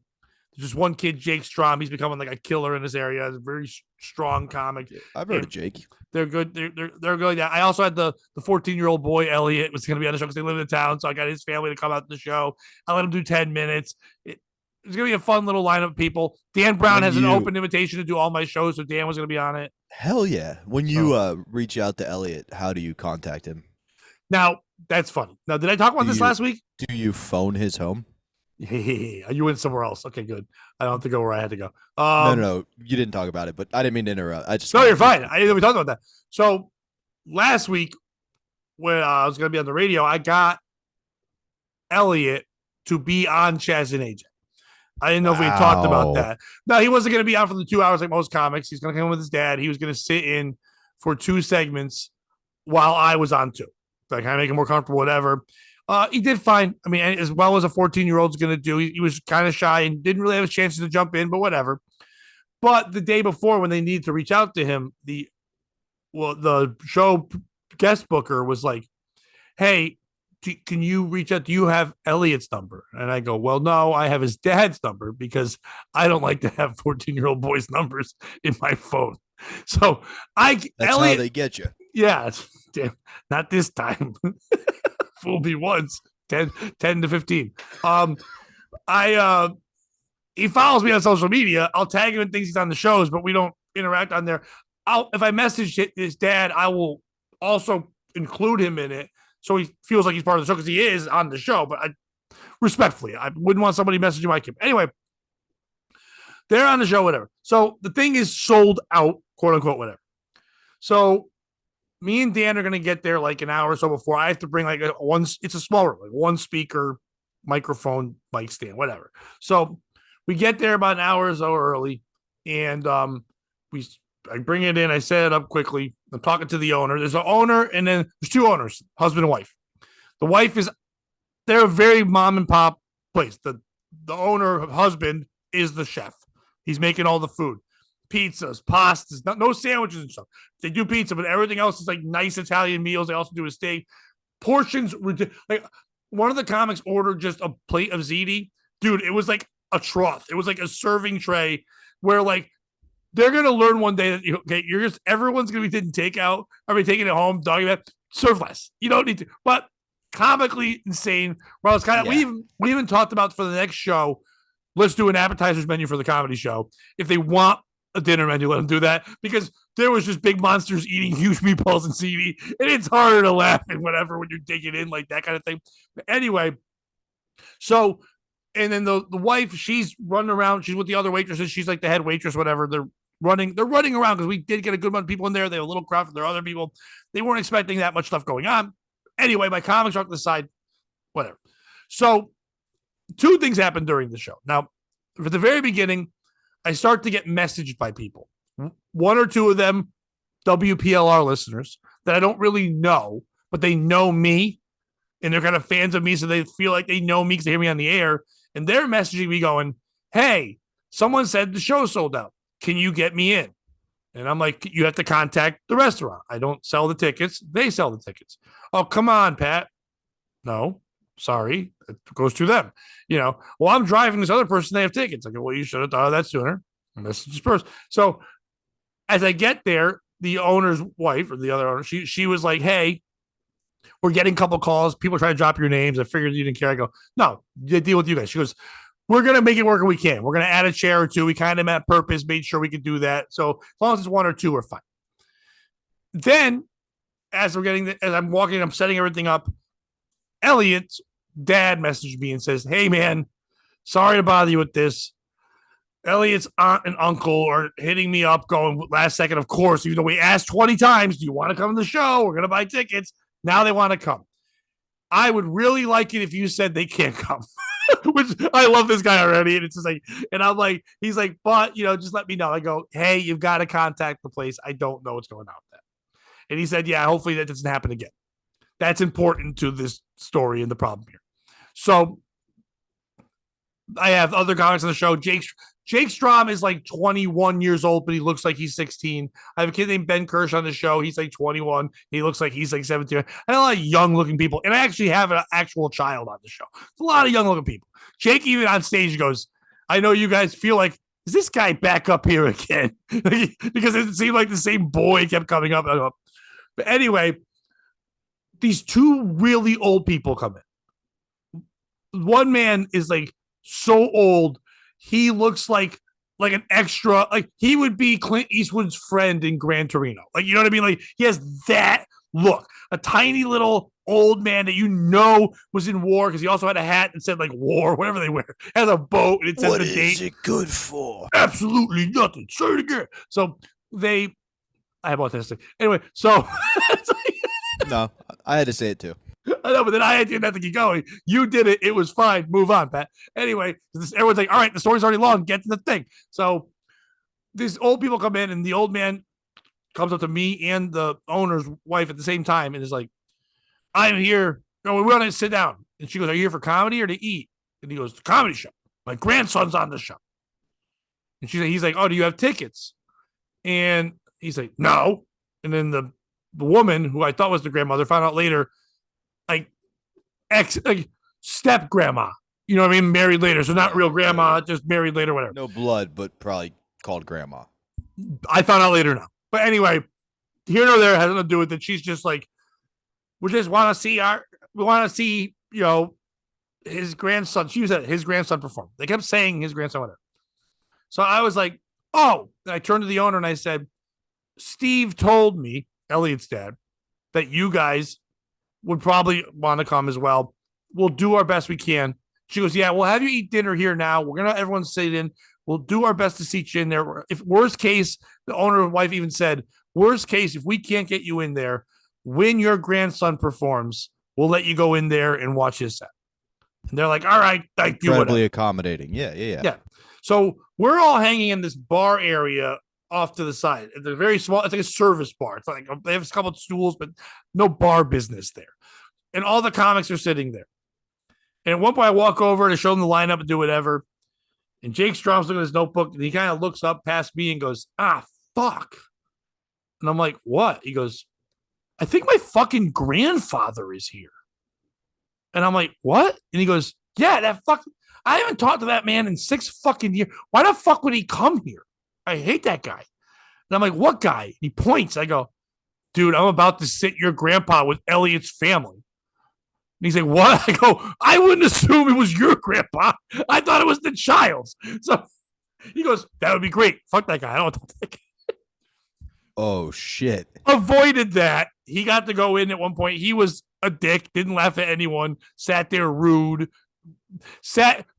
There's just one kid, Jake Strom. He's becoming like a killer in this area. He's a very strong comic. I've heard of Jake. They're good. They're good. Yeah. I also had the 14-year-old boy, Elliot, was going to be on the show because they live in town. So I got his family to come out to the show. I let him do 10 minutes. It's going to be a fun little lineup of people. Dan Brown has an open invitation to do all my shows. So Dan was going to be on it. Hell yeah. When you reach out to Elliot, how do you contact him? Now, that's funny. Now, did I talk about this last week? Do you phone his home? You went somewhere else. Okay, good. I don't have to go where I had to go. No, you didn't talk about it, but I didn't mean to interrupt. No, you're fine. We talked about that. So last week, when I was going to be on the radio, I got Elliot to be on Chaz and AJ. I didn't know if we had talked about that. No, he wasn't going to be on for the 2 hours like most comics. He's going to come with his dad. He was going to sit in for 2 segments while I was on 2. Like, kind of make him more comfortable, whatever. He did fine. I mean, as well as a 14-year-old's going to do. He was kind of shy and didn't really have a chance to jump in, but whatever. But the day before, when they needed to reach out to him, the show guest booker was like, hey, can you reach out? Do you have Elliot's number? And I go, well, no, I have his dad's number because I don't like to have 14-year-old boys' numbers in my phone. So that's Elliot, how they get you. Yeah, damn, not this time. Fool me once, 10 to 15. He follows me on social media. I'll tag him in things he's on the shows, but we don't interact on there. If I message his dad, I will also include him in it so he feels like he's part of the show because he is on the show. But respectfully, I wouldn't want somebody messaging my kid. Anyway, they're on the show, whatever. So the thing is sold out, quote unquote, whatever. So me and Dan are going to get there like an hour or so before. I have to bring like it's a small room, like 1 speaker, microphone, mic stand, whatever. So we get there about an hour or so early, and I bring it in. I set it up quickly. I'm talking to the owner. There's an owner, and then there's 2 owners, husband and wife. The wife they're a very mom and pop place. The owner, husband, is the chef. He's making all the food, pizzas, pastas, no sandwiches and stuff. They do pizza, but everything else is like nice Italian meals. They also do a steak. Portions, like one of the comics ordered just a plate of ziti. Dude, it was like a trough. It was like a serving tray where like they're gonna learn one day that everyone's gonna be taking takeout. I mean, taking it home, dogging that. Serve less. You don't need to. But comically insane. Well, it's kind of we even talked about for the next show. Let's do an appetizers menu for the comedy show. If they want a dinner menu, let them do that because there was just big monsters eating huge meatballs and CV, and it's harder to laugh and whatever when you're digging in like that kind of thing. But anyway, so. And then the wife, she's running around. She's with the other waitresses. She's like the head waitress, whatever. They're running around because we did get a good amount of people in there. They have a little crowd for their other people. They weren't expecting that much stuff going on. Anyway, my comics are to the side, whatever. So 2 things happened during the show. Now, for the very beginning, I start to get messaged by people. 1 or 2 of them, WPLR listeners that I don't really know, but they know me and they're kind of fans of me. So they feel like they know me because they hear me on the air. And they're messaging me going, hey, someone said the show sold out. Can you get me in? And I'm like, you have to contact the restaurant. I don't sell the tickets. They sell the tickets. Oh, come on, Pat. No, sorry. It goes to them. Well, I'm driving this other person. They have tickets. I go, well, you should have thought of that sooner. And this is first. So as I get there, the owner's wife or the other owner, she was like, hey, we're getting a couple calls. People are trying to drop your names. I figured you didn't care. I go, no, deal with you guys. She goes, we're going to make it work if we can. We're going to add a chair or 2. We kind of met purpose, made sure we could do that. So as long as it's 1 or 2, we're fine. Then as I'm walking, I'm setting everything up. Elliot's dad messaged me and says, hey man, sorry to bother you with this. Elliot's aunt and uncle are hitting me up going last second. Of course, even though we asked 20 times, do you want to come to the show? We're going to buy tickets. Now they want to come. I would really like it if you said they can't come, which I love this guy already. And it's just like, and I'm like, he's like, but just let me know. I go, hey, you've got to contact the place. I don't know what's going on with that. And he said, yeah, hopefully that doesn't happen again. That's important to this story and the problem here. So I have other comics on the show. Jake Strom is like 21 years old, but he looks like he's 16. I have a kid named Ben Kirsch on the show. He's like 21. He looks like he's like 17. I have a lot of young looking people. And I actually have an actual child on the show. It's a lot of young looking people. Jake even on stage goes, I know you guys feel like, is this guy back up here again? Because it seemed like the same boy kept coming up. But anyway, these 2 really old people come in. One man is like so old. He looks like an extra, like he would be Clint Eastwood's friend in Gran Torino. Like, you know what I mean? Like he has that look, a tiny little old man that was in war because he also had a hat that said like war, whatever they wear, has a boat and it says what the date. What is it good for? Absolutely nothing. Say it again. So I have autistic. Anyway, so no, I had to say it too. I know, but then I had to keep going. You did it. It was fine. Move on, Pat. Anyway, everyone's like, all right, the story's already long. Get to the thing. So these old people come in, and the old man comes up to me and the owner's wife at the same time and is like, I'm here. No, we want to sit down. And she goes, are you here for comedy or to eat? And he goes, the comedy show. My grandson's on the show. And he's like, oh, do you have tickets? And he's like, no. And then the woman who I thought was the grandmother found out later, like step grandma. You know what I mean? Married later. So not real grandma, just married later, whatever. No blood, but probably called grandma. I found out later now. But anyway, here nor there, has nothing to do with it. She's just like, we just want to see, his grandson. She was at his grandson perform. They kept saying his grandson, whatever. So I was like, oh, and I turned to the owner and I said, Steve told me, Elliot's dad, that you guys would probably want to come as well. We'll do our best we can. She goes, yeah, we'll have you eat dinner here now. We're going to have everyone sit in. We'll do our best to seat you in there. If worst case, the owner's wife even said, worst case, if we can't get you in there, when your grandson performs, we'll let you go in there and watch his set. And they're like, all right, thank you. Incredibly accommodating. Yeah. So we're all hanging in this bar area off to the side. It's a very small, it's like a service bar. It's like they have a couple of stools, but no bar business there. And all the comics are sitting there. And at one point I walk over to show them the lineup and do whatever. And Jake Strong's looking at his notebook and he kind of looks up past me and goes, fuck. And I'm like, what? He goes, I think my fucking grandfather is here. And I'm like, what? And he goes, yeah, that fucking, I haven't talked to that man in 6 fucking years. Why the fuck would he come here? I hate that guy. And I'm like, what guy? And he points. I go, dude, I'm about to sit your grandpa with Elliot's family. And he's like, what? I go, I wouldn't assume it was your grandpa. I thought it was the child's. So he goes, that would be great. Fuck that guy. I don't want to think. Oh, shit. Avoided that. He got to go in at one point. He was a dick, didn't laugh at anyone, sat there rude,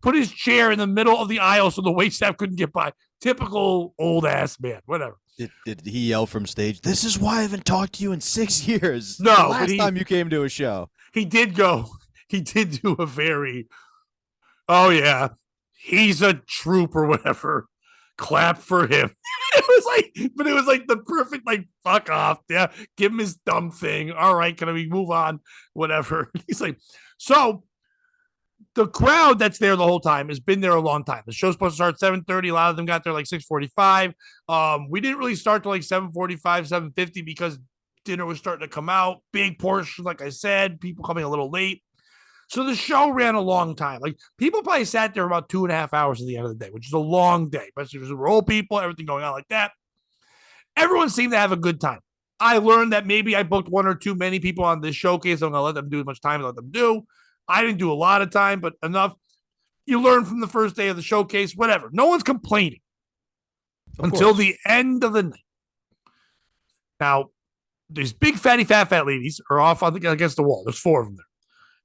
put his chair in the middle of the aisle so the waitstaff couldn't get by. Typical old ass man, whatever. Did he yell from stage, this is why I haven't talked to you in 6 years? No, the last time you came to a show. He did do a very, oh yeah, he's a troop or whatever. Clap for him. It was like the perfect, like, fuck off. Yeah. Give him his dumb thing. All right. Can we move on? Whatever. He's like, so the crowd that's there the whole time has been there a long time. The show's supposed to start at 7:30. A lot of them got there like 6:45. We didn't really start till like 7:45, 7:50 because dinner was starting to come out. Big portion, like I said, people coming a little late. So the show ran a long time. Like people probably sat there about 2.5 hours at the end of the day, which is a long day, especially because we're old people, everything going on like that. Everyone seemed to have a good time. I learned that maybe I booked one or two many people on this showcase. I'm going to let them do as much time as I let them do. I didn't do a lot of time, but enough. You learn from the first day of the showcase, whatever. No one's complaining until the end of the night. Now, these big fatty fat ladies are off against the wall. There's 4 of them there.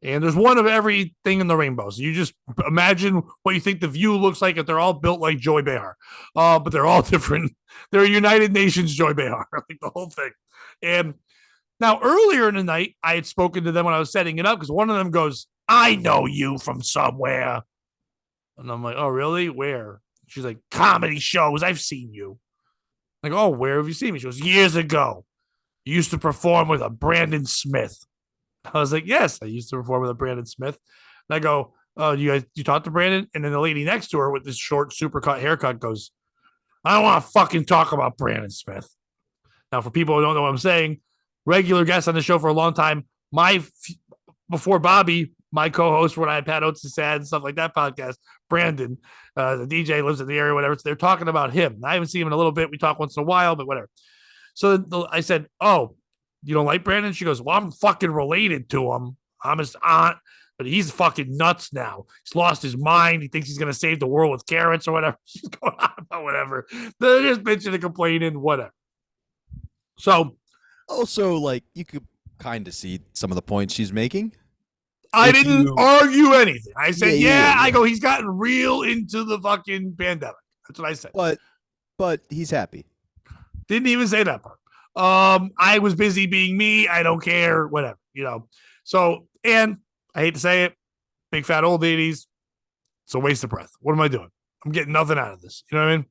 And there's one of everything in the rainbow. So you just imagine what you think the view looks like if they're all built like Joy Behar. But they're all different. They're a United Nations Joy Behar, like the whole thing. And now earlier in the night, I had spoken to them when I was setting it up because one of them goes, I know you from somewhere. And I'm like, oh, really? Where? She's like, comedy shows. I've seen you. I go, oh, where have you seen me? She goes, years ago. You used to perform with a Brandon Smith. I was like, yes, I used to perform with a Brandon Smith. And I go, oh, you talk to Brandon? And then the lady next to her with this short, super cut haircut goes, I don't want to fucking talk about Brandon Smith. Now, for people who don't know what I'm saying, regular guest on the show for a long time, before Bobby, my co-host when I had Pat Oates' Sad and stuff like that podcast, Brandon, the DJ lives in the area, whatever. So they're talking about him. I haven't seen him in a little bit. We talk once in a while, but whatever. So I said, oh, you don't like Brandon? She goes, well, I'm fucking related to him. I'm his aunt, but he's fucking nuts now. He's lost his mind. He thinks he's going to save the world with carrots or whatever. She's going on about whatever. They're just bitching and complaining, whatever. So. Also, like, you could kind of see some of the points she's making. I didn't argue anything. I said, yeah. I go, he's gotten real into the fucking pandemic. That's what I said. But he's happy. Didn't even say that part. I was busy being me. I don't care, whatever, So And I hate to say it, big fat old ladies, it's a waste of breath. What am I doing? I'm getting nothing out of this. You know what I mean?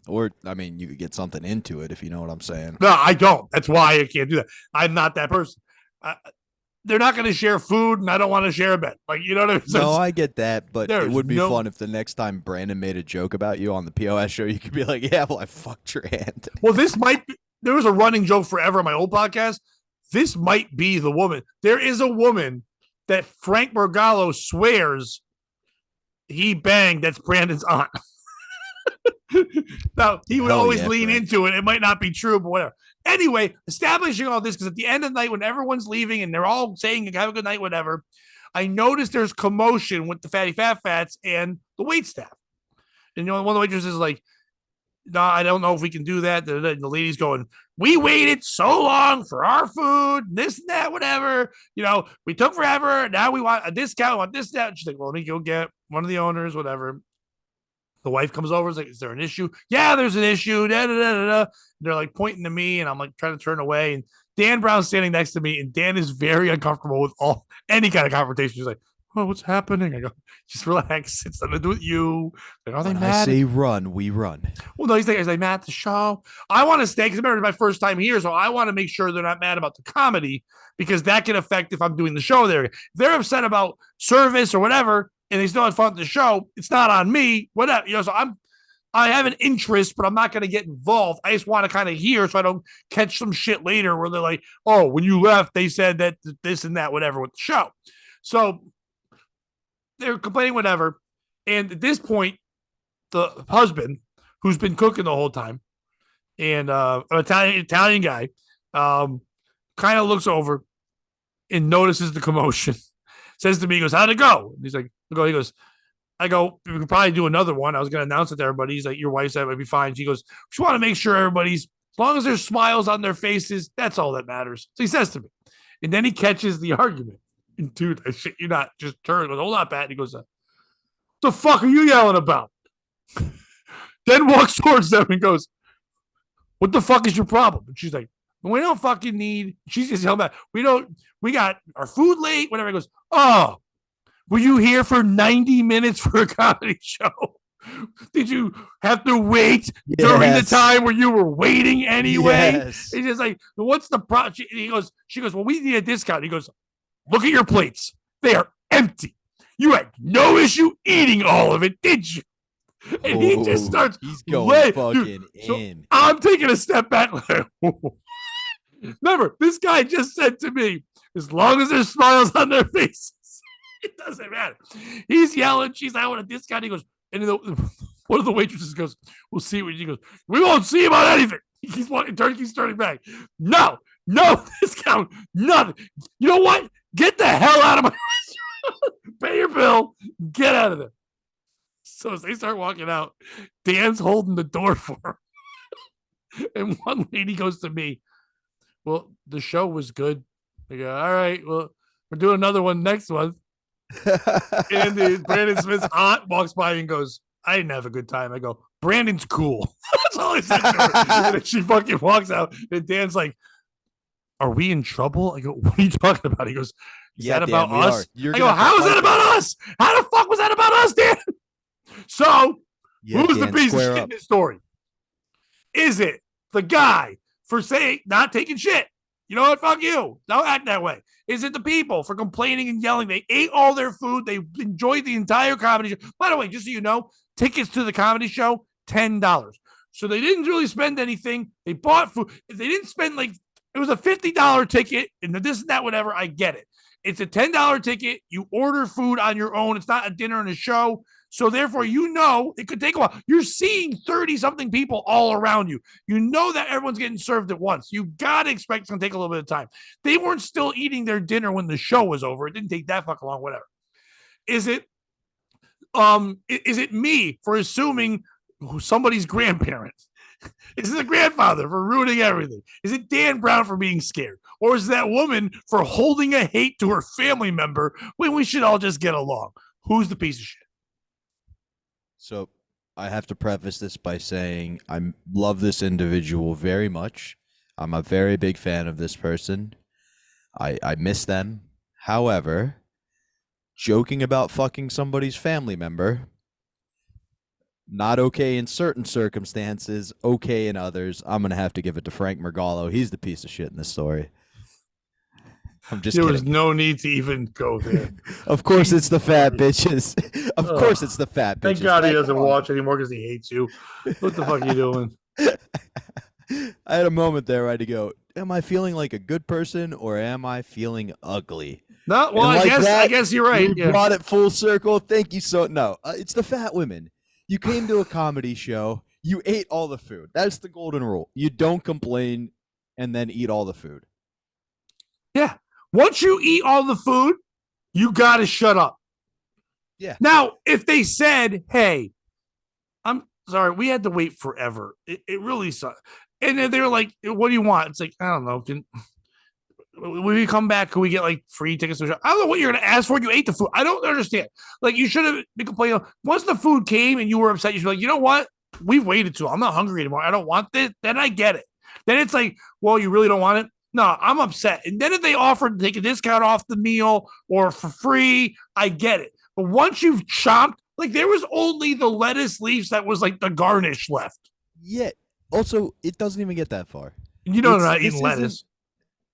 Or, I mean, you could get something into it if you know what I'm saying. No, I don't. That's why I can't do that. I'm not that person. They're not going to share food, and I don't want to share a bed. Like, you know what I mean? No, I get that, but it would be no fun if the next time Brandon made a joke about you on the POS show, you could be like, yeah, well, I fucked your hand. Well, this might be, there was a running joke forever on my old podcast. This might be the woman. There is a woman that Frank Bergallo swears he banged that's Brandon's aunt. Now, he would always lean Frank. Into it. It might not be true, but whatever. Anyway, establishing all this, because at the end of the night, when everyone's leaving and they're all saying, have a good night, whatever, I noticed there's commotion with the Fatty Fat Fats and the wait staff. And, you know, one of the waitresses is like, no, I don't know if we can do that. The lady's going, we waited so long for our food, this and that, whatever. You know, we took forever. Now we want a discount. We want this, that. She's like, well, let me go get one of the owners, whatever. The wife comes over. Is like, is there an issue? Yeah, there's an issue. Da, da, da, da, da. They're like pointing to me, and I'm like trying to turn away. And Dan Brown's standing next to me, and Dan is very uncomfortable with any kind of confrontation. He's like, oh, what's happening? I go, just relax. It's nothing to do with you. Like, are they when mad? I say run, we run. Well, no, he's like mad at the show. I want to stay because remember, it's my first time here, so I want to make sure they're not mad about the comedy because that can affect if I'm doing the show there. If they're upset about service or whatever, and they still had fun at the show, it's not on me. Whatever, you know. So I have an interest, but I'm not going to get involved. I just want to kind of hear so I don't catch some shit later where they're like, oh, when you left, they said that this and that, whatever, with the show. So they're complaining, whatever. And at this point, the husband, who's been cooking the whole time, and an Italian guy, kind of looks over and notices the commotion. Says to me, he goes, how'd it go? And he's like, he goes, I go, we could probably do another one. I was going to announce it to everybody. He's like, your wife said it would be fine. She goes, just want to make sure everybody's, as long as there's smiles on their faces, that's all that matters. So he says to me. And then he catches the argument. And dude, I shit you not, just turns, goes, hold on, Pat. And he goes, what the fuck are you yelling about? Then walks towards them and goes, what the fuck is your problem? And she's like, we don't fucking need, she's just yelling back, we got our food late, whatever. He goes, oh, were you here for 90 minutes for a comedy show? Did you have to wait during the time where you were waiting anyway? Yes. He's just like, what's the problem? She goes, well, we need a discount. He goes, look at your plates. They are empty. You had no issue eating all of it, did you? And he just starts. He's going fucking in. I'm taking a step back. Remember, this guy just said to me, as long as there's smiles on their faces, it doesn't matter. He's yelling. She's like, I want a discount. He goes, and one of the waitresses goes, we'll see what he goes. We won't see about anything. He keeps walking, keeps turning back. No discount, nothing. You know what? Get the hell out of my restaurant. Pay your bill. Get out of there. So as they start walking out, Dan's holding the door for him. And one lady goes to me, well, the show was good. I go, all right, well, we're doing another one next month. And Brandon Smith's aunt walks by and goes, I didn't have a good time. I go, Brandon's cool. That's all I said to her. And then she fucking walks out. And Dan's like, are we in trouble? I go, what are you talking about? He goes, is that about us? I go, how is that about us? How the fuck was that about us, Dan? So, who's the piece of shit in this story? Is it the guy for saying, not taking shit? You know what? Fuck you. Don't act that way. Is it the people for complaining and yelling? They ate all their food. They enjoyed the entire comedy show. By the way, just so you know, tickets to the comedy show, $10. So they didn't really spend anything. They bought food. They didn't spend it was a $50 ticket and this and that, whatever. I get it. It's a $10 ticket. You order food on your own. It's not a dinner and a show. So therefore, it could take a while. You're seeing 30-something people all around you. You know that everyone's getting served at once. You got to expect it's going to take a little bit of time. They weren't still eating their dinner when the show was over. It didn't take that fucking long, whatever. Is it me for assuming somebody's grandparent? Is it the grandfather for ruining everything? Is it Dan Brown for being scared? Or is that woman for holding a hate to her family member when we should all just get along? Who's the piece of shit? So I have to preface this by saying I love this individual very much. I'm a very big fan of this person. I miss them. However, joking about fucking somebody's family member, not okay in certain circumstances, okay in others. I'm going to have to give it to Frank Mergallo. He's the piece of shit in this story. I'm just There was kidding. no need to even go there. Of course, Jesus it's the fat Christ. bitches. Of Ugh. course, it's the fat bitches. Thank God he Frank, doesn't come on. watch anymore because he hates you. What the fuck are you doing? I had a moment there where I had to go, am I feeling like a good person or am I feeling ugly? No, well, And like I that, guess you're right. we Yeah. brought it full circle. Thank you so. No, it's the fat women. You came to a comedy show. You ate all the food. That's the golden rule. You don't complain and then eat all the food. Yeah. Once you eat all the food, you got to shut up. Yeah. Now, if they said, hey, I'm sorry, we had to wait forever. It really sucks. And then they were like, what do you want? It's like, I don't know. When we come back, can we get like free tickets to the show? I don't know what you're going to ask for. You ate the food. I don't understand. Like, you should have been complaining. Once the food came and you were upset, you should be like, you know what? We've waited too long. I'm not hungry anymore. I don't want this. Then I get it. Then it's like, well, you really don't want it? No, I'm upset. And then if they offered to take a discount off the meal or for free, I get it. But once you've chopped, like there was only the lettuce leaves that was like the garnish left. Yeah. Also, it doesn't even get that far. You know, they're not eating lettuce.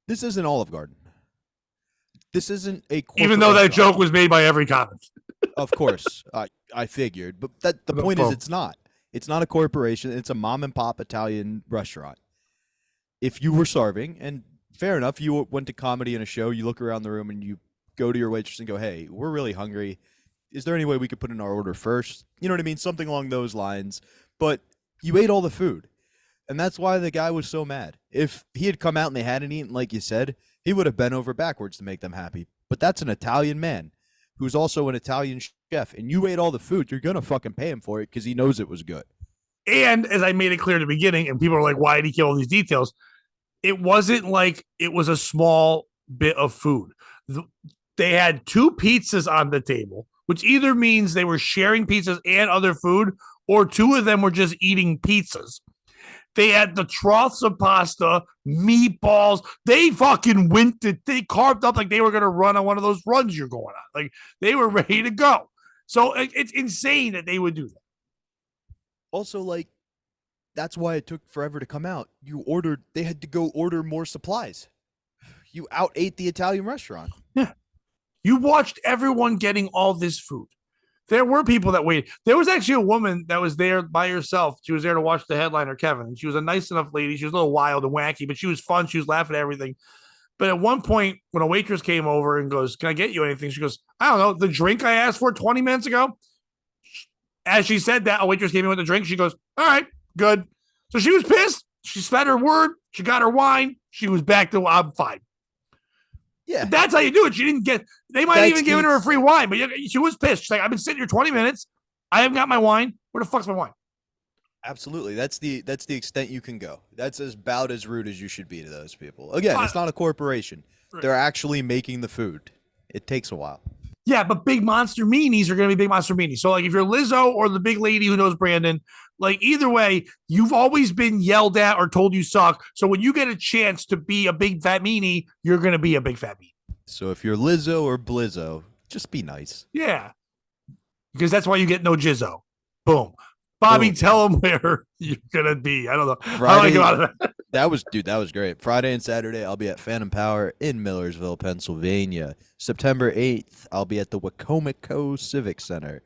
This isn't Olive Garden. This isn't a even though that joke was made by every comic. Of course, I figured, but the point is, it's not. It's not a corporation. It's a mom and pop Italian restaurant. If you were starving, and fair enough, you went to comedy in a show, you look around the room and you go to your waitress and go, hey, we're really hungry. Is there any way we could put in our order first? You know what I mean? Something along those lines. But you ate all the food. And that's why the guy was so mad. If he had come out and they hadn't eaten, like you said, he would have bent over backwards to make them happy. But that's an Italian man who's also an Italian chef. And you ate all the food, you're going to fucking pay him for it because he knows it was good. And as I made it clear at the beginning, and people are like, why did he kill all these details? It wasn't like it was a small bit of food. They had 2 pizzas on the table, which either means they were sharing pizzas and other food, or 2 of them were just eating pizzas. They had the troughs of pasta, meatballs. They fucking they carved up like they were going to run on one of those runs you're going on. Like they were ready to go. So it's insane that they would do that. Also, like, that's why it took forever to come out. They had to go order more supplies. You out-ate the Italian restaurant. Yeah. You watched everyone getting all this food. There were people that waited. There was actually a woman that was there by herself. She was there to watch the headliner, Kevin. And she was a nice enough lady. She was a little wild and wacky, but she was fun. She was laughing at everything. But at one point, when a waitress came over and goes, can I get you anything? She goes, I don't know, the drink I asked for 20 minutes ago. As she said that, a waitress came in with the drink. She goes, all right, good. So she was pissed. She said her word. She got her wine. She was back to, I'm fine. Yeah. That's how you do it. She didn't get, they might have even given her a free wine, but she was pissed. She's like, I've been sitting here 20 minutes. I haven't got my wine. Where the fuck's my wine? Absolutely. That's the extent you can go. That's about as rude as you should be to those people. Again, it's not a corporation. They're actually making the food. It takes a while. Yeah, but big monster meanies are going to be big monster meanies. So, like, if you're Lizzo or the big lady who knows Brandon, like, either way, you've always been yelled at or told you suck. So, when you get a chance to be a big fat meanie, you're going to be a big fat meanie. So, if you're Lizzo or Blizzo, just be nice. Yeah. Because that's why you get no jizzo. Boom. Bobby, Boom. tell them where you're going to be. I don't know. Friday, How do I get out of that? That was great. Friday and Saturday, I'll be at Phantom Power in Millersville, Pennsylvania. September 8th, I'll be at the Wacomico Civic Center.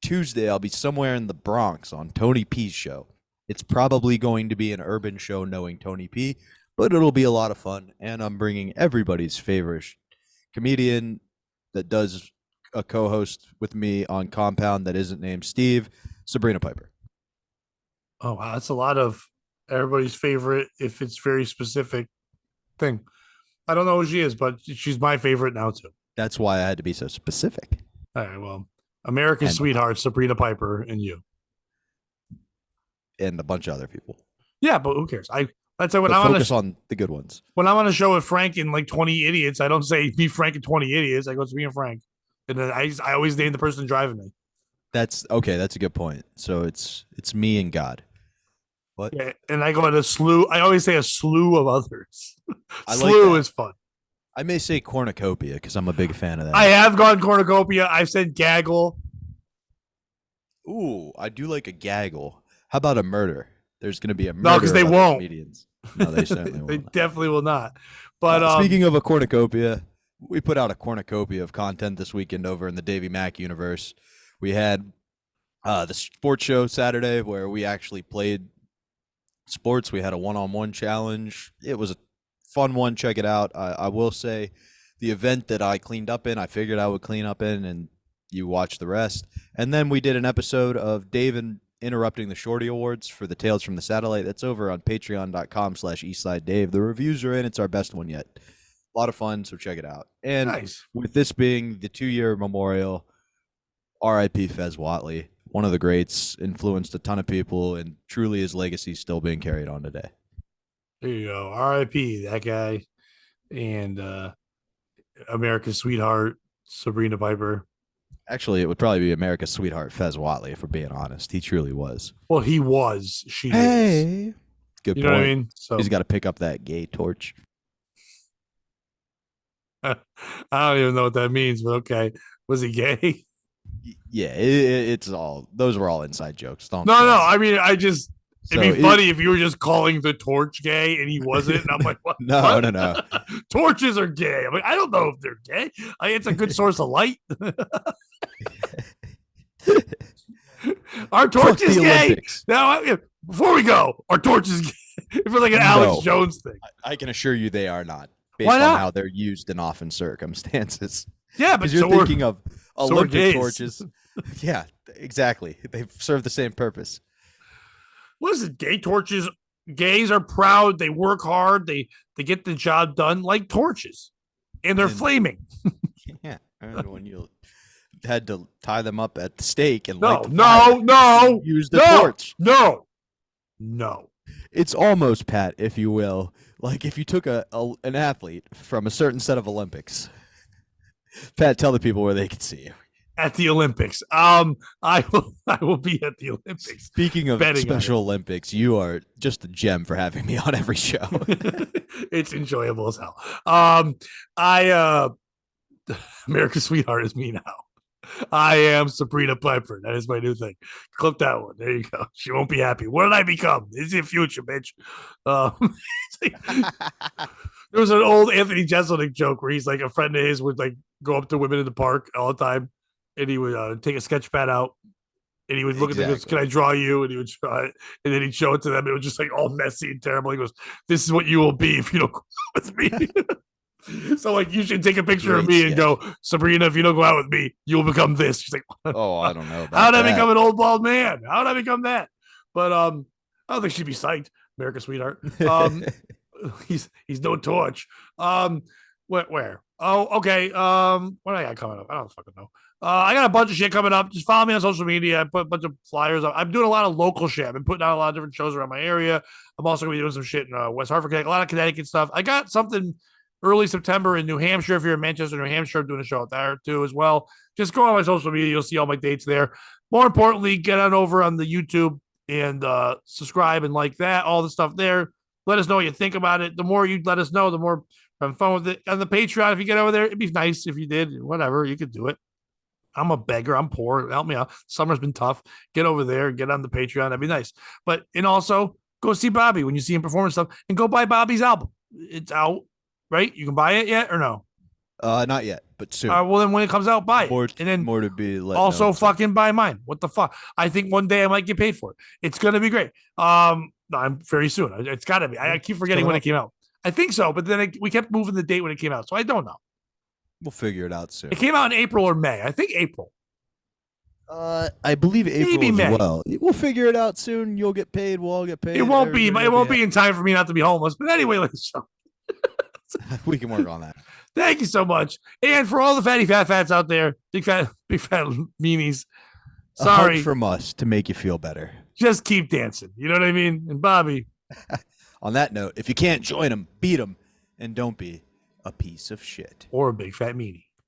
Tuesday, I'll be somewhere in the Bronx on Tony P's show. It's probably going to be an urban show knowing Tony P, but it'll be a lot of fun. And I'm bringing everybody's favorite comedian that does a co-host with me on Compound that isn't named Steve, Sabrina Piper. Oh, wow. That's a lot of everybody's favorite, if it's very specific thing. I don't know who she is, but she's my favorite now, too. That's why I had to be so specific. All right, well, America's sweetheart, Sabrina Piper, and you. And a bunch of other people. Yeah, but who cares? Let's say when I I'm focus on the good ones. When I'm on a show with Frank and like 20 idiots, I don't say me, Frank, and 20 idiots. I go, it's me and Frank. And then I always name the person driving me. That's okay. That's a good point. So it's me and God. What? Yeah, and I go in a slew. I always say a slew of others. Slew is fun. I may say cornucopia because I'm a big fan of that. I have gone cornucopia. I've said gaggle. Ooh, I do like a gaggle. How about a murder? There's going to be a murder No, because they of other won't. comedians. No, they certainly They won't. definitely will not. But Speaking of a cornucopia, we put out a cornucopia of content this weekend over in the Davy Mack universe. We had the sports show Saturday where we actually played sports. We had a one-on-one challenge. It was a fun one. Check it out. I will say the event that I cleaned up in, I figured I would clean up in, and you watch the rest. And then we did an episode of Dave and interrupting the Shorty Awards for the Tales from the Satellite. That's over on patreon.com/EastsideDave. The reviews are in. It's our best one yet. A lot of fun, so check it out. And nice. with this being the 2-year memorial, R.I.P. Fez Whatley, one of the greats, influenced a ton of people, and truly his legacy is still being carried on today. There you go. R.I.P. that guy. And America's sweetheart, Sabrina Piper. Actually, it would probably be America's sweetheart, Fez Whatley, if we're being honest. He truly was. Well, he was. She is. Hey. Good You point. know what I mean? So He's got to pick up that gay torch. I don't even know what that means, but okay. Was he gay? Yeah, it's all, those were all inside jokes. Don't No. stress. I mean, it'd So be funny if you were just calling the torch gay and he wasn't. And I'm like, what? No, what? no. Torches are gay. I'm like, I don't know if they're gay. It's a good source of light. Our torch is gay. Olympics. Now, before we go, our torch is gay. It feels like an Alex Jones thing. I can assure you they are not, based Why on not? how they're used in often circumstances. Yeah, but Because you're so thinking of so Olympic gays. torches. Yeah, exactly. They serve the same purpose. What is it? Gay torches. Gays are proud. They work hard. They get the job done like torches, and they're And- flaming. Yeah, I remember when you had to tie them up at the stake and No, light the fire. no, Use the no, torch. no. It's almost, Pat, if you will, like if you took an athlete from a certain set of Olympics. Pat, tell the people where they can see you. At the Olympics. I will be at the Olympics. Speaking of Betting on Special Olympics, you are just a gem for having me on every show. It's enjoyable as hell. America's sweetheart is me now. I am Sabrina Piper. That is my new thing. Clip that one. There you go. She won't be happy. What did I become? It's the future, bitch. There was an old Anthony Jeselnik joke where he's like, a friend of his would like go up to women in the park all the time, and he would take a sketch pad out, and he would look at them and goes, "Can I draw you?" And he would draw it, and then he'd show it to them. It was just like all messy and terrible. He goes, "This is what you will be if you don't go out with me." So like, you should take a picture of me and go, "Sabrina, if you don't go out with me, you will become this." She's like, Oh, I don't know about "How did I that. become an old bald man? How did I become that?" But I don't think she'd be psyched. America's sweetheart. He's no torch. Where? Oh, okay. What I got coming up? I don't fucking know. I got a bunch of shit coming up. Just follow me on social media. I put a bunch of flyers up. I'm doing a lot of local shit. I've been putting out a lot of different shows around my area. I'm also gonna be doing some shit in West Hartford, a lot of Connecticut stuff. I got something early September in New Hampshire. If you're in Manchester, New Hampshire, I'm doing a show out there too as well. Just go on my social media. You'll see all my dates there. More importantly, get on over on the YouTube and subscribe and like that, all the stuff there. Let us know what you think about it. The more you let us know, the more I'm fun with it. On the Patreon, if you get over there, it'd be nice if you did. Whatever, you could do it. I'm a beggar. I'm poor. Help me out. Summer's been tough. Get over there. Get on the Patreon. That'd be nice. But and also go see Bobby when you see him perform and stuff, and go buy Bobby's album. It's out, right? You can buy it yet or no? Not yet, but soon. Well, then when it comes out, buy it. More, And then more to be let also known. fucking buy mine. What the fuck? I think one day I might get paid for it. It's gonna be great. I'm very soon. It's gotta be. I keep forgetting when it came out. I think so, but then we kept moving the date when it came out, so I don't know. We'll figure it out soon. It came out in April or May. I think April. I believe April Maybe as May. well. We'll figure it out soon. You'll get paid. We'll all get paid. It won't be. Everybody It will won't be in time for me not to be homeless. But anyway, so We can work on that. thank you so much, and for all the fatty fats out there, big fat meanies. A hug Sorry, from us to make you feel better. just keep dancing. You know what I mean? And Bobby, On that note, if you can't join them, beat them, and don't be a piece of shit. or a big fat meanie.